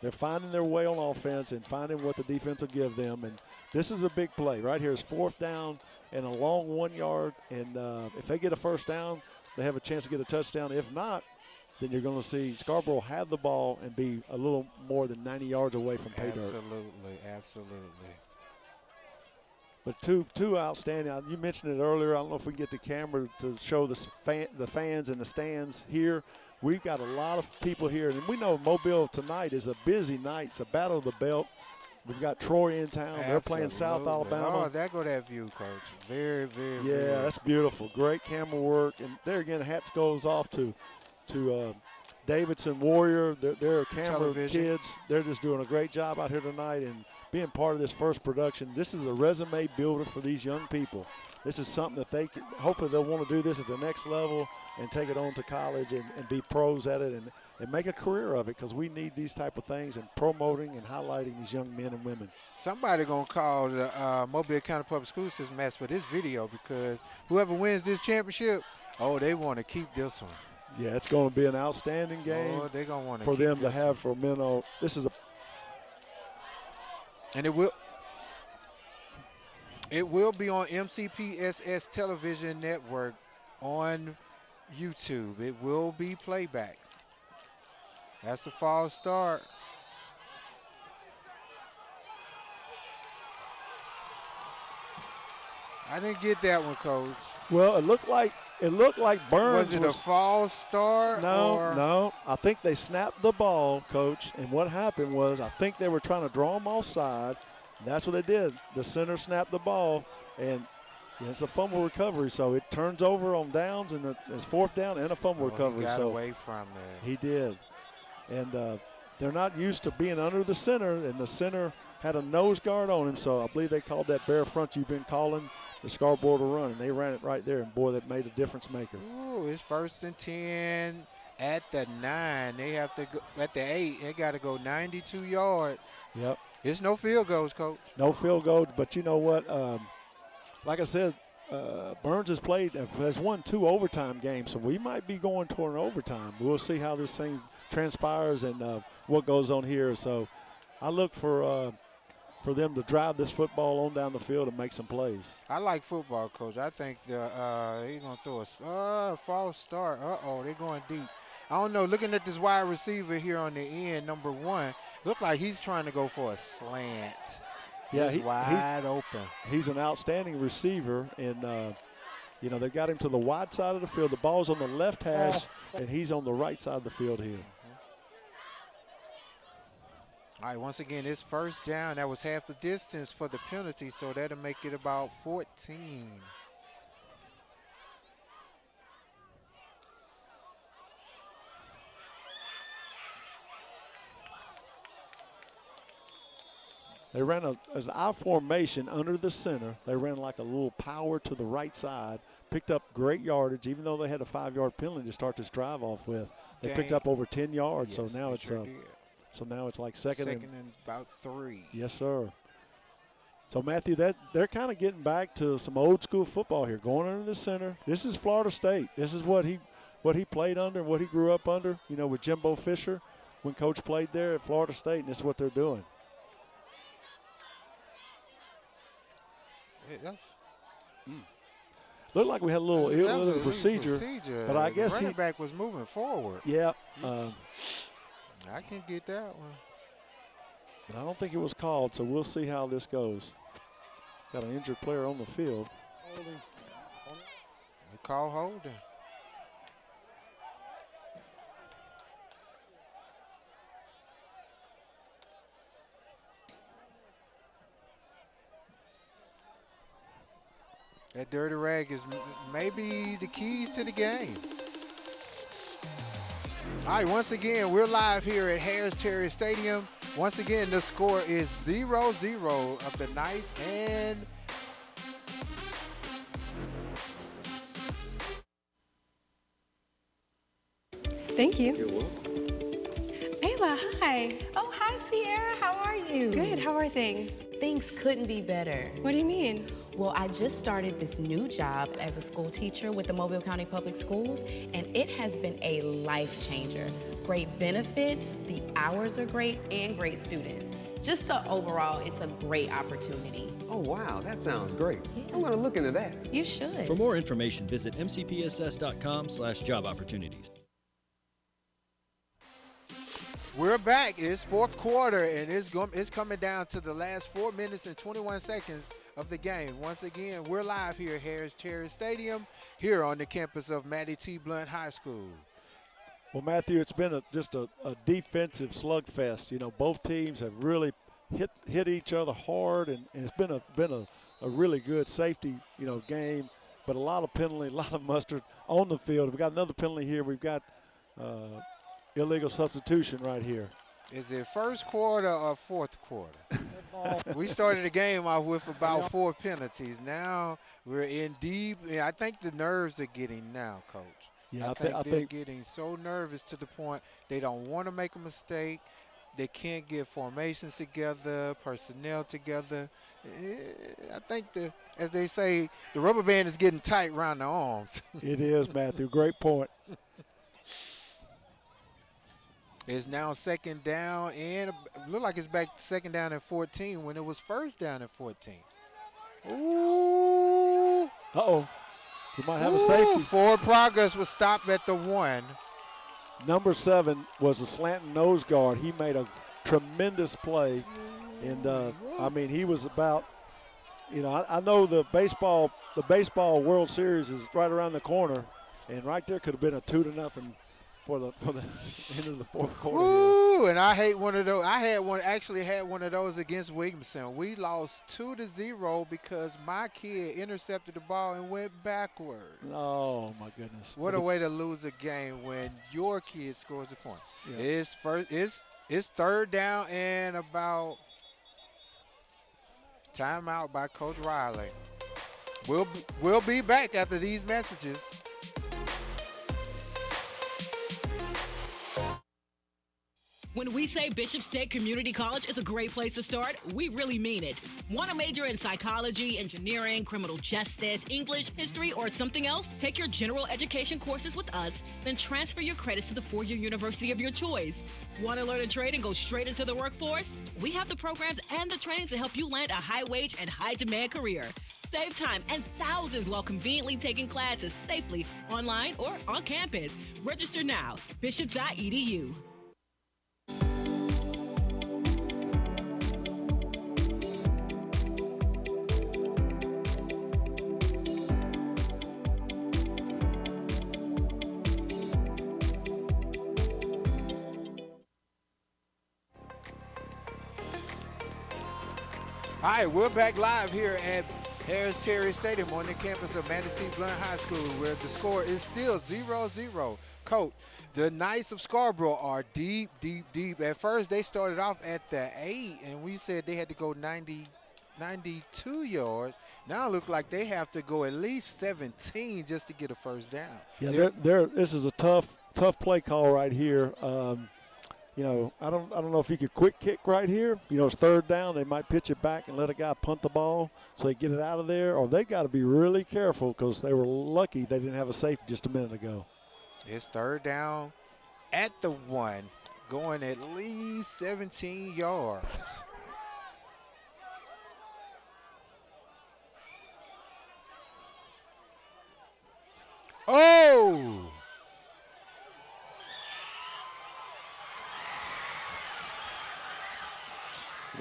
they're finding their way on offense and finding what the defense will give them. And this is a big play. Right here is 4th down and a long 1 yard. And if they get a first down, they have a chance to get a touchdown. If not, then you're going to see Scarborough have the ball and be a little more than 90 yards away from pay dirt. Absolutely, absolutely. But two outstanding. You mentioned it earlier. I don't know if we can get the camera to show the fans in the stands here. We've got a lot of people here, and we know Mobile tonight is a busy night. It's a battle of the belt. We've got Troy in town. They're playing South Alabama. Oh, there go that view, Coach. Very, very. Yeah, that's beautiful. Great camera work, and there again, hats goes off to Davidson Warrior. They're camera Television. kids. They're just doing a great job out here tonight and being part of this first production. This is a resume builder for these young people. This is something that they can, hopefully they'll want to do this at the next level and take it on to college and be pros at it and make a career of it, because we need these type of things and promoting and highlighting these young men and women. Somebody going to call the Mobile County Public School System match for this video, because whoever wins this championship, they want to keep this one. Yeah, it's going to be an outstanding game they're gonna want for them to have for Minnow. This is and it will be on MCPSS Television Network on YouTube. It will be playback. That's a false start. I didn't get that one, Coach. Well, it looked like Burns was it a false start? No. I think they snapped the ball, Coach, and what happened was I think they were trying to draw him offside. That's what they did. The center snapped the ball, and it's a fumble recovery, so it turns over on downs, and it's 4th down and a fumble recovery. He got so away from there. He did, and they're not used to being under the center, and the center had a nose guard on him, so I believe they called that bare front you've been calling the Scarborough to run, and they ran it right there, and boy, that made a difference maker. Ooh, it's 1st and 10 at the 9. They have to go at the 8. They got to go 92 yards. Yep. It's no field goals, Coach. No field goals, but you know what? Like I said, Burns has won 2 overtime games, so we might be going toward an overtime. We'll see how this thing transpires and what goes on here. So I look for them to drive this football on down the field and make some plays. I like football, Coach. I think he's going to throw a false start. They're going deep. I don't know. Looking at this wide receiver here on the end, number 1, look like he's trying to go for a slant. Yeah, he's wide open. He's an outstanding receiver, and they got him to the wide side of the field. The ball's on the left hash, and he's on the right side of the field here. All right, once again, it's 1st down. That was half the distance for the penalty, so that'll make it about 14. They ran as an I formation under the center. They ran like a little power to the right side, picked up great yardage, even though they had a 5-yard penalty to start this drive off with. They picked up over 10 yards, yes, so now it's So now it's like second and about 3. Yes, sir. So, Matthew, they're kind of getting back to some old school football here, going under the center. This is Florida State. This is what he played under and what he grew up under, with Jimbo Fisher when Coach played there at Florida State, and this is what they're doing. Looked like we had a little illegal procedure, but I guess the running back was moving forward. Yeah. I can get that one. But I don't think it was called, so we'll see how this goes. Got an injured player on the field. They call holding. That dirty rag is maybe the keys to the game. All right, once again, we're live here at Harris-Terry Stadium. Once again, the score is 0-0 of the nice and Thank you. You're welcome. Ayla, hi. Oh, hi, Sierra. How are you? Good. How are things? Things couldn't be better. What do you mean? Well, I just started this new job as a school teacher with the Mobile County Public Schools, and it has been a life changer. Great benefits, the hours are great, and great students. Just overall, it's a great opportunity. Oh, wow, that sounds great. I'm going to look into that. You should. For more information, visit mcpss.com/job opportunities. We're back. It's fourth quarter, and it's coming down to the last 4 minutes and 21 seconds of the game. Once again, we're live here at Harris Terry Stadium, here on the campus of Mattie T. Blunt High School. Well, Matthew, it's been just a defensive slugfest. You know, both teams have really hit each other hard, and it's been a really good safety, game. But a lot of penalty, a lot of mustard on the field. We've got another penalty here. We've got illegal substitution right here. Is it first quarter or fourth quarter? We started the game off with about 4 penalties. Now we're in deep. I think the nerves are getting now, Coach. Yeah, I think they're getting so nervous to the point they don't want to make a mistake. They can't get formations together, personnel together. I think, as they say, the rubber band is getting tight around the arms. It is, Matthew. Great point. It's now second down, and it look like it's back second down and 14 when it was first down and 14. Ooh. Uh-oh. You might have a safety. Forward progress was stopped at the 1. Number 7 was a slanting nose guard. He made a tremendous play. And, he was about, I know the baseball World Series is right around the corner. And right there could have been a 2-0 for the end of the fourth quarter. Ooh, and I hate one of those. I had one of those against Williamson. We lost 2-0 because my kid intercepted the ball and went backwards. Oh my goodness! What a way to lose a game when your kid scores a point. Yeah. It's third down and about timeout by Coach Riley. We'll be back after these messages. When we say Bishop State Community College is a great place to start, we really mean it. Want to major in psychology, engineering, criminal justice, English, history, or something else? Take your general education courses with us, then transfer your credits to the four-year university of your choice. Want to learn a trade and go straight into the workforce? We have the programs and the trainings to help you land a high-wage and high-demand career. Save time and thousands while conveniently taking classes safely online or on campus. Register now, bishop.edu. All right, we're back live here at Harris Terry Stadium on the campus of Mattie T. Blunt High School, where the score is still 0-0. Coach, the Knights of Scarborough are deep. At first, they started off at the 8, and we said they had to go 92 yards. Now it looks like they have to go at least 17 just to get a first down. Yeah, this is a tough play call right here. I don't know if you could quick kick right here. It's third down. They might pitch it back and let a guy punt the ball so they get it out of there. Or they got to be really careful because they were lucky they didn't have a safety just a minute ago. It's third down at the 1, going at least 17 yards. Oh!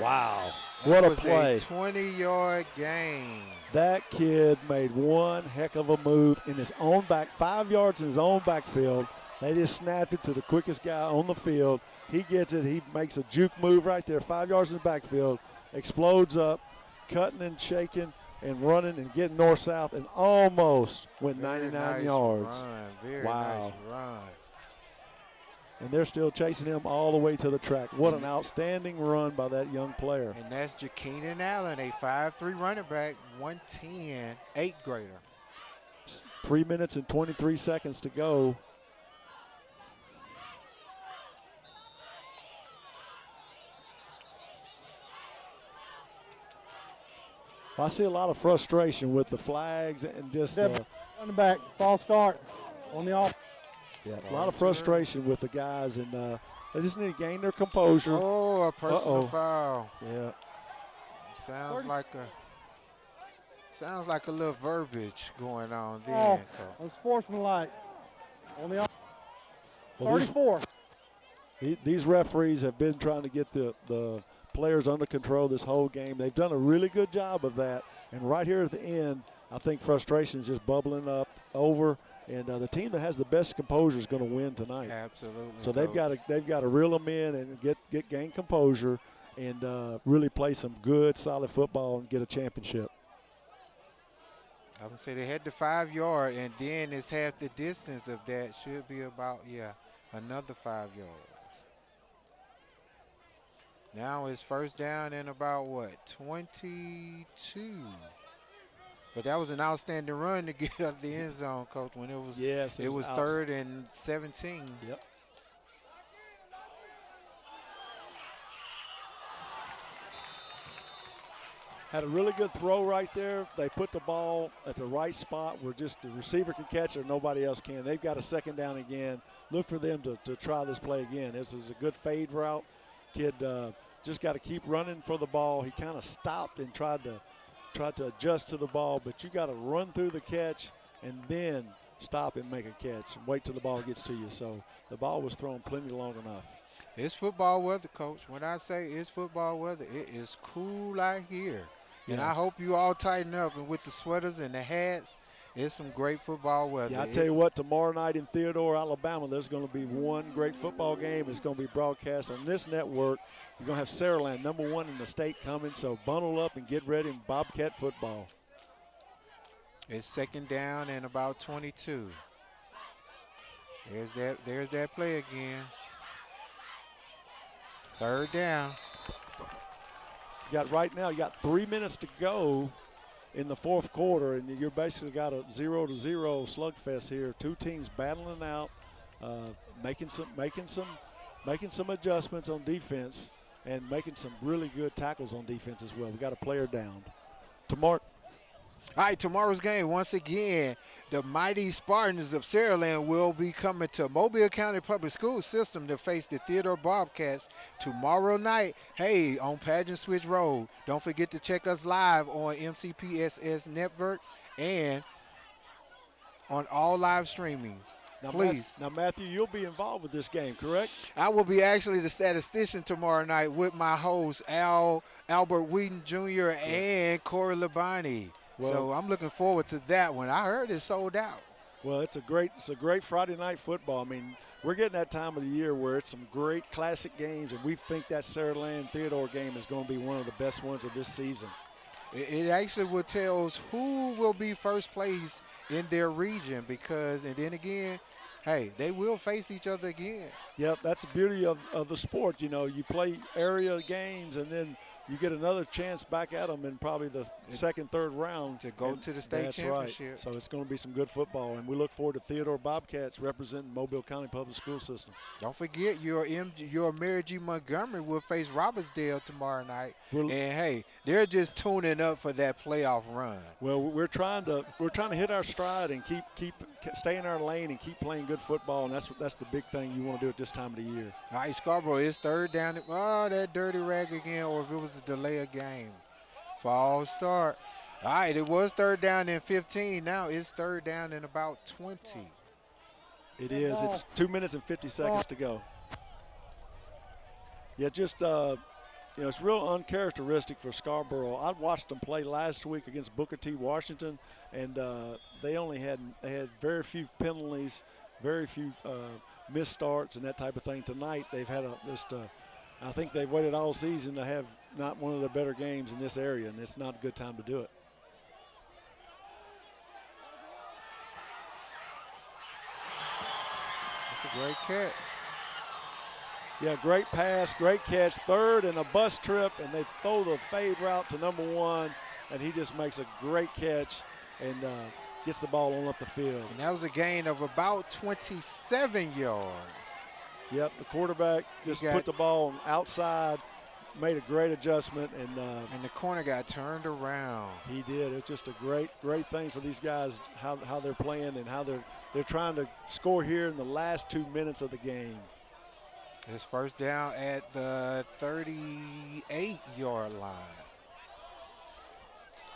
Wow. What a play. That was a 20-yard gain. That kid made one heck of a move in his own 5 yards in his own backfield. They just snapped it to the quickest guy on the field. He gets it. He makes a juke move right there, 5 yards in the backfield, explodes up, cutting and shaking and running and getting north-south, and almost went 99 yards. Very wow. Nice run. And they're still chasing him all the way to the track. What an outstanding run by that young player. And that's Jakeenan Allen, a 5'3" running back, 110, 8th grader. 3 minutes and 23 seconds to go. I see a lot of frustration with the flags and just running back, false start on the off. Yeah, a lot of frustration with the guys, and they just need to gain their composure. Oh, a personal foul. Yeah. Sounds like a little verbiage going on there. Oh, unsportsmanlike on the off. Well, 34. These referees have been trying to get the players under control this whole game. They've done a really good job of that. And right here at the end, I think frustration is just bubbling up over. And the team that has the best composure is going to win tonight. Absolutely. So they've got to reel them in and gain composure and really play some good, solid football and get a championship. I would say they had the 5 yard, and then it's half the distance of that. Should be about, another 5 yards. Now it's first down and about, 22. But that was an outstanding run to get up the end zone, Coach, when it was, it was 3rd and 17. Yep. Had a really good throw right there. They put the ball at the right spot where just the receiver can catch it or nobody else can. They've got a second down again. Look for them to try this play again. This is a good fade route. Kid just got to keep running for the ball. He kind of stopped and tried to adjust to the ball, but you got to run through the catch and then stop and make a catch and wait till the ball gets to you. So the ball was thrown plenty long enough. It's football weather, Coach. When I say it's football weather, it is cool out here. And I hope you all tighten up, and with the sweaters and the hats, it's some great football weather. Yeah, I tell you what, tomorrow night in Theodore, Alabama, there's going to be one great football game. It's going to be broadcast on this network. You're going to have Saraland, #1 in the state, coming, so bundle up and get ready in Bobcat football. It's second down and about 22. There's that play again. Third down. Right now, you got 3 minutes to go in the fourth quarter, and you're basically got a 0-0 slugfest here. Two teams battling out, making some adjustments on defense, and making some really good tackles on defense as well. We got a player down. All right, tomorrow's game, once again, the mighty Spartans of Saraland will be coming to Mobile County Public School System to face the Theodore Bobcats tomorrow night, on Pageant Switch Road. Don't forget to check us live on MCPSS Network and on all live streamings. Please. Now, Matthew, you'll be involved with this game, correct? I will be actually the statistician tomorrow night with my hosts, Albert Wheaton Jr. and Corey Labani. So I'm looking forward to that one. I heard it's sold out. Well, it's a great Friday night football. I mean, we're getting that time of the year where it's some great classic games, and we think that Saraland Theodore game is going to be one of the best ones of this season. It actually will tell us who will be first place in their region and then again, they will face each other again. Yep, that's the beauty of the sport. You know, you play area games and then you get another chance back at them in probably the second, third round. To go to the state championship. Right. So it's going to be some good football, and we look forward to Theodore Bobcats representing Mobile County Public School System. Don't forget your Mary G. Montgomery will face Robertsdale tomorrow night. And, they're just tuning up for that playoff run. Well, we're trying to hit our stride and keep stay in our lane and keep playing good football, and that's the big thing you want to do at this time of the year. All right, Scarborough is third down. Oh, that dirty rag again, or if it was a delay of game. False start. All right, it was third down and 15. Now it's third down and about 20. It is. It's 2 minutes and 50 seconds to go. Yeah, just it's real uncharacteristic for Scarborough. I watched them play last week against Booker T. Washington, and they had very few penalties, very few missed starts and that type of thing. Tonight they've had I think they've waited all season to have not one of the better games in this area, and it's not a good time to do it. That's a great catch. Yeah, great pass, great catch. Third and a bus trip, and they throw the fade route to #1, and he just makes a great catch and gets the ball on up the field. And that was a gain of about 27 yards. Yep, the quarterback just put the ball outside, made a great adjustment, and the corner got turned around. He did. It's just a great thing for these guys, how they're playing and how they're trying to score here in the last 2 minutes of the game. It's first down at the 38-yard line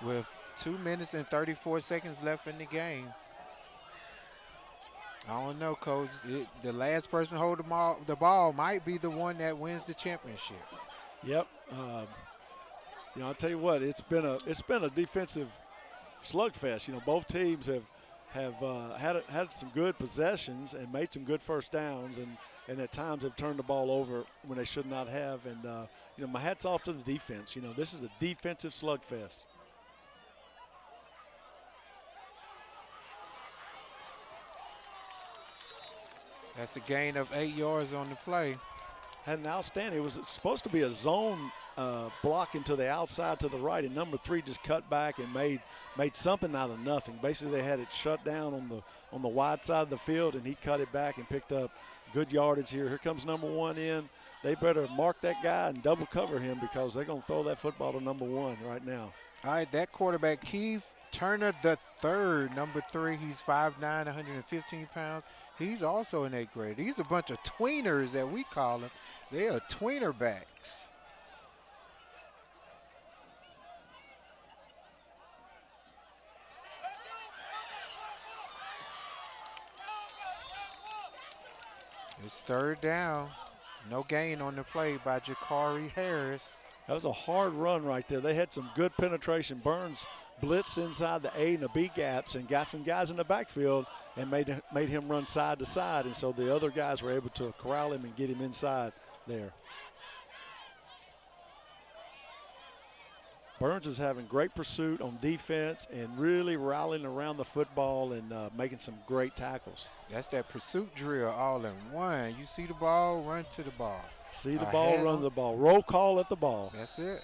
with 2 minutes and 34 seconds left in the game. I don't know, Coach. The last person holding the ball might be the one that wins the championship. Yep. I'll tell you what. It's been a defensive slugfest. Both teams have had some good possessions and made some good first downs, and at times have turned the ball over when they should not have. And my hat's off to the defense. This is a defensive slugfest. That's a gain of 8 yards on the play. Had an outstanding. It was supposed to be a zone blocking to the outside to the right, and number 3 just cut back and made something out of nothing. Basically, they had it shut down on the wide side of the field, and he cut it back and picked up good yardage here. Here comes number 1 in. They better mark that guy and double cover him because they're going to throw that football to number 1 right now. All right, that quarterback, Keith Turner III, number 3, he's 5'9", 115 pounds. He's also in 8th grade. These are a bunch of tweeners that we call them. They are tweener backs. It's third down. No gain on the play by Jakari Harris. That was a hard run right there. They had some good penetration. Burns blitzed inside the A and the B gaps and got some guys in the backfield and made him run side to side. And so the other guys were able to corral him and get him inside there. Burns is having great pursuit on defense and really rallying around the football and making some great tackles. That's that pursuit drill all in one. You see the ball, run to the ball. See the ball, run the ball. Roll call at the ball. That's it.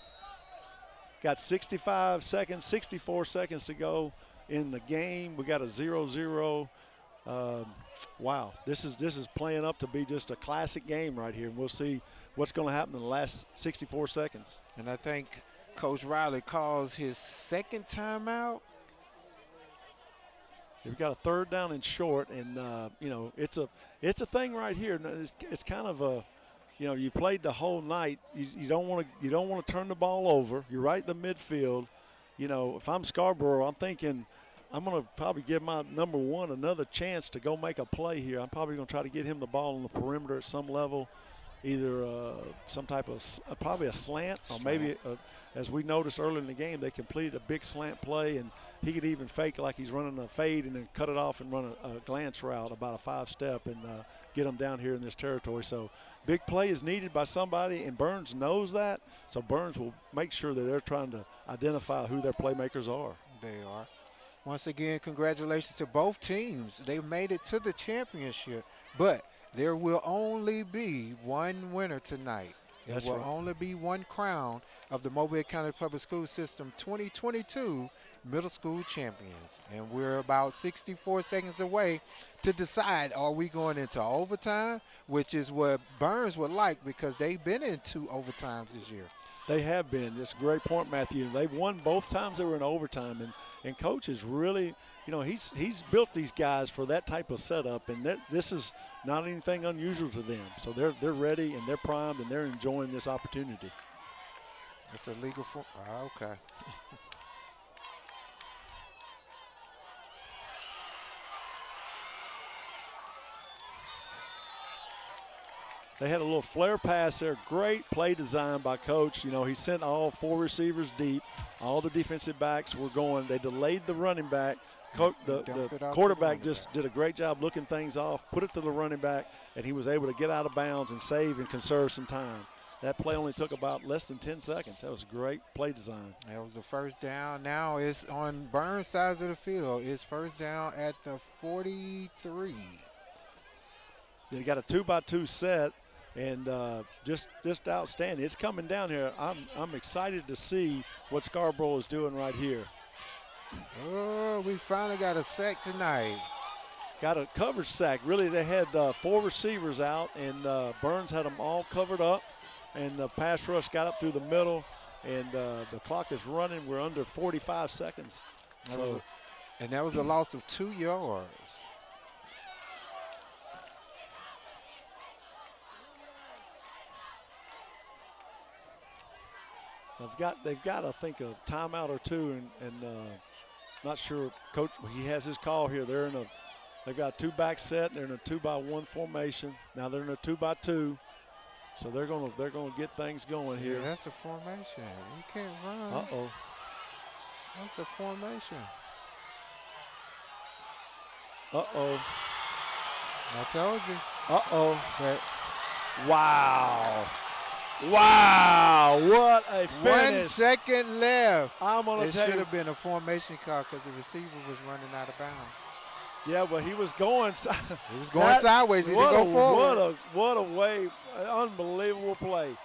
Got 65 seconds, 64 seconds to go in the game. We got a 0-0. Wow, this is playing up to be just a classic game right here. And we'll see what's going to happen in the last 64 seconds. And I think Coach Riley calls his second timeout. We've got a third down and short, and it's a thing right here. It's kind of a, you played the whole night. You don't want to turn the ball over. You're right in the midfield. If I'm Scarborough, I'm thinking I'm going to probably give my number 1 another chance to go make a play here. I'm probably going to try to get him the ball on the perimeter at some level, either some type of probably a slant. Or maybe as we noticed earlier in the game, they completed a big slant play, and he could even fake like he's running a fade and then cut it off and run a glance route, about a 5-step, and get them down here in this territory. So big play is needed by somebody, and Burns knows that. So Burns will make sure that they're trying to identify who their playmakers are. They are. Once again, congratulations to both teams. They made it to the championship, but there will only be one winner tonight. There will only be one crown of the Mobile County Public School System 2022 Middle School Champions. And we're about 64 seconds away to decide, are we going into overtime, which is what Burns would like because they've been in 2 overtimes this year. They have been. It's a great point, Matthew. They've won both times they were in overtime. And Coach is really, he's built these guys for that type of setup, and this is not anything unusual to them. So they're ready and they're primed and they're enjoying this opportunity. It's a legal form. Okay. They had a little flare pass there. Great play design by Coach. He sent all 4 receivers deep. All the defensive backs were going. They delayed the running back. The quarterback just did a great job looking things off, put it to the running back, and he was able to get out of bounds and save and conserve some time. That play only took about less than 10 seconds. That was great play design. That was the first down. Now it's on Burns' side of the field. It's first down at the 43. They got a 2-by-2 set. And just outstanding. It's coming down here. I'm excited to see what Scarborough is doing right here. Oh, we finally got a sack tonight. Got a coverage sack. Really, they had 4 receivers out, and Burns had them all covered up. and the pass rush got up through the middle, and the clock is running. We're under 45 seconds. And that was a loss of 2 yards. They've got, I think, a timeout or two, and not sure. Coach, he has his call here. They've got a 2-back set. They're in a 2-by-1 formation. Now they're in a 2-by-2, so they're gonna get things going here. Yeah, that's a formation. You can't run. Uh-oh. That's a formation. Uh-oh. I told you. Uh-oh. Wow. Wow, what a finish. 1 second left. I'm going to It tell should you. have been a formation call because the receiver was running out of bounds. Yeah, but he was going He was going sideways. He didn't go forward. What a way, an unbelievable play.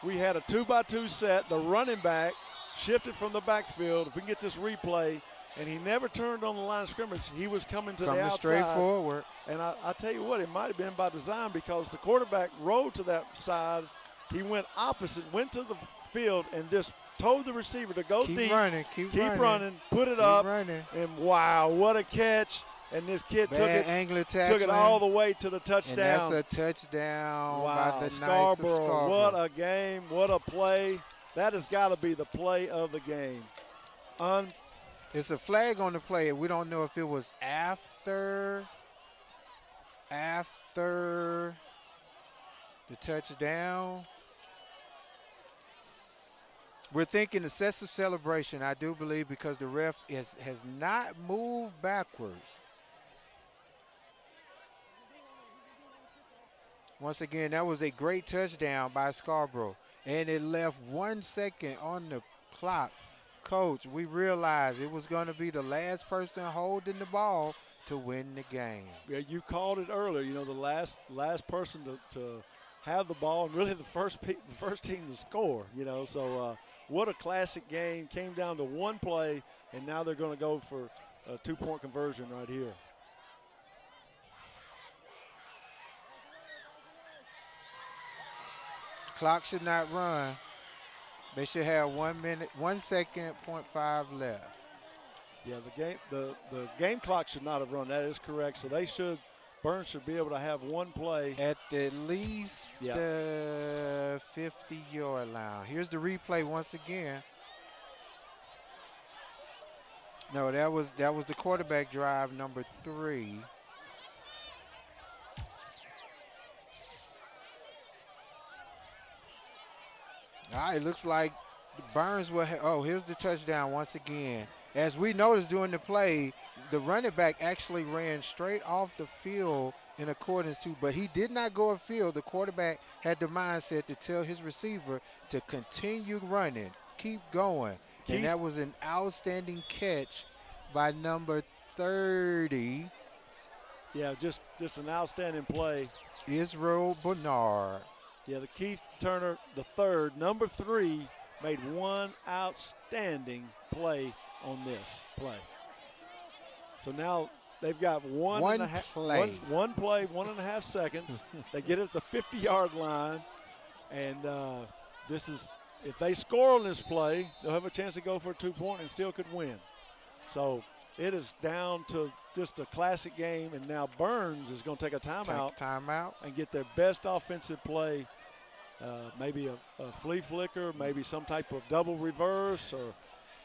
We had a 2-by-2 set. The running back shifted from the backfield. If we can get this replay, and he never turned on the line of scrimmage. He was coming to the outside. Straight forward. And I tell you what, it might have been by design because the quarterback rolled to that side. He went opposite, went to the field, and just told the receiver to go deep. Keep running, put it up. And wow, what a catch. And this kid took it all the way to the touchdown. And that's a touchdown by the Scarborough. Knights of Scarborough. What a game, what a play. That has got to be the play of the game. It's a flag on the play. We don't know if it was after the touchdown. We're thinking excessive celebration, I do believe, because the ref has not moved backwards. Once again, that was a great touchdown by Scarborough, and it left 1 second on the clock. Coach, we realized it was going to be the last person holding the ball to win the game. Yeah, you called it earlier. You know, the last person to have the ball, and really the first team to score. You know, so what a classic game. Came down to one play, and now they're going to go for a 2-point conversion right here. Clock should not run. They should have 1 minute, 1 second, 0.5 left. Yeah, the game clock should not have run. That is correct. So Burns should be able to have one play at least the 50-yard line. Here's the replay once again. No, that was the quarterback drive number 3. All right, it looks like Burns will here's the touchdown once again. As we noticed during the play, the running back actually ran straight off the field in accordance to, but he did not go afield. The quarterback had the mindset to tell his receiver to continue running, keep going. And that was an outstanding catch by number 30. Yeah, just an outstanding play. Israel Bernard. Yeah, the Keith Turner, the third, number 3, made one outstanding play on this play. So now they've got one play, 1.5 seconds. They get it at the 50-yard line, and if they score on this play, they'll have a chance to go for a 2-point and still could win. So it is down to just a classic game, and now Burns is going to take a timeout and get their best offensive play. Maybe a flea flicker, maybe some type of double reverse, or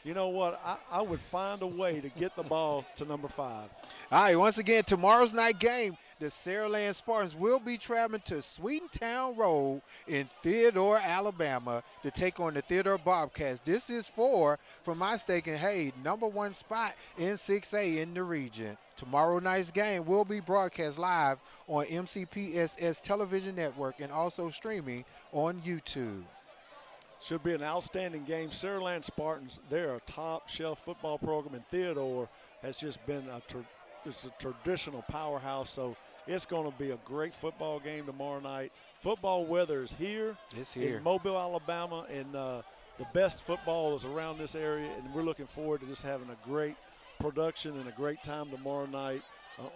you know what? I would find a way to get the ball to number 5. All right, once again, tomorrow's night game, the Saraland Spartans will be traveling to Sweetentown Road in Theodore, Alabama to take on the Theodore Bobcats. This is for my stake in, number 1 spot in 6A in the region. Tomorrow night's game will be broadcast live on MCPSS Television Network and also streaming on YouTube. Should be an outstanding game. Saraland Spartans, they're a top-shelf football program, and Theodore has just been a traditional powerhouse, so it's going to be a great football game tomorrow night. Football weather is here. It's here. In Mobile, Alabama, and the best football is around this area, and we're looking forward to just having a great production and a great time tomorrow night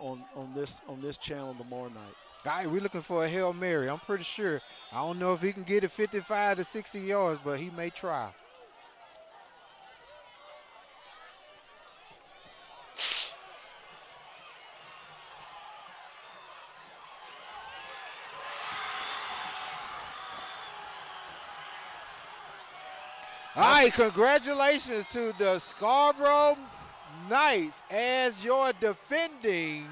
on this channel tomorrow night. All right, we're looking for a Hail Mary. I'm pretty sure. I don't know if he can get it 55 to 60 yards, but he may try. All right, congratulations to the Scarborough Knights as your defending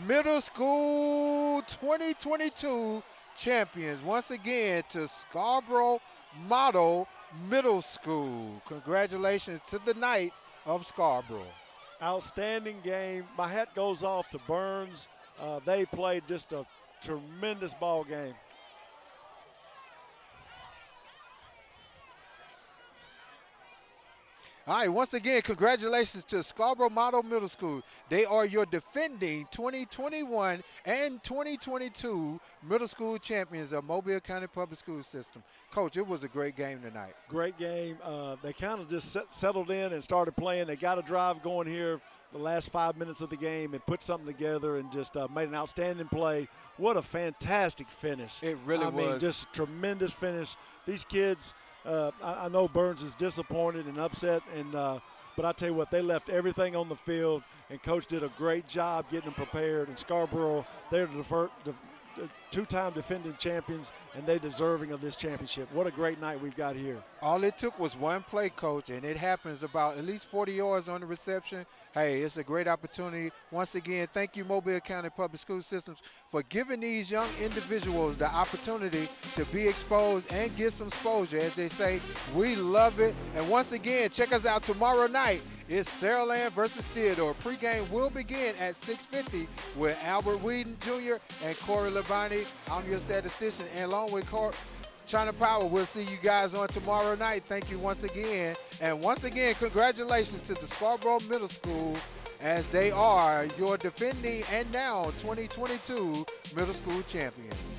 middle school 2022 champions. Once again to Scarborough Model Middle School. Congratulations to the Knights of Scarborough. Outstanding game. My hat goes off to Burns. They played just a tremendous ball game. All right, once again, congratulations to Scarborough Model Middle School. They are your defending 2021 and 2022 middle school champions of Mobile County Public School System. Coach, it was a great game tonight. Great game. They kind of just settled in and started playing. They got a drive going here the last 5 minutes of the game and put something together and just made an outstanding play. What a fantastic finish. It really was. I mean, just a tremendous finish. These kids, I know Burns is disappointed and upset, but I tell you what, they left everything on the field, and Coach did a great job getting them prepared. And Scarborough, they're the two-time defending champions, and they're deserving of this championship. What a great night we've got here. All it took was one play, Coach, and it happens about at least 40 yards on the reception. Hey, it's a great opportunity. Once again, thank you, Mobile County Public School Systems, for giving these young individuals the opportunity to be exposed and get some exposure. As they say, we love it. And once again, check us out tomorrow night. It's Saraland versus Theodore. Pre-game will begin at 6:50 with Albert Whedon Jr. and Corey Labonte. I'm your statistician, and along with China Power, we'll see you guys on tomorrow night. Thank you once again. And once again, congratulations to the Scarborough Middle School as they are your defending and now 2022 middle school champions.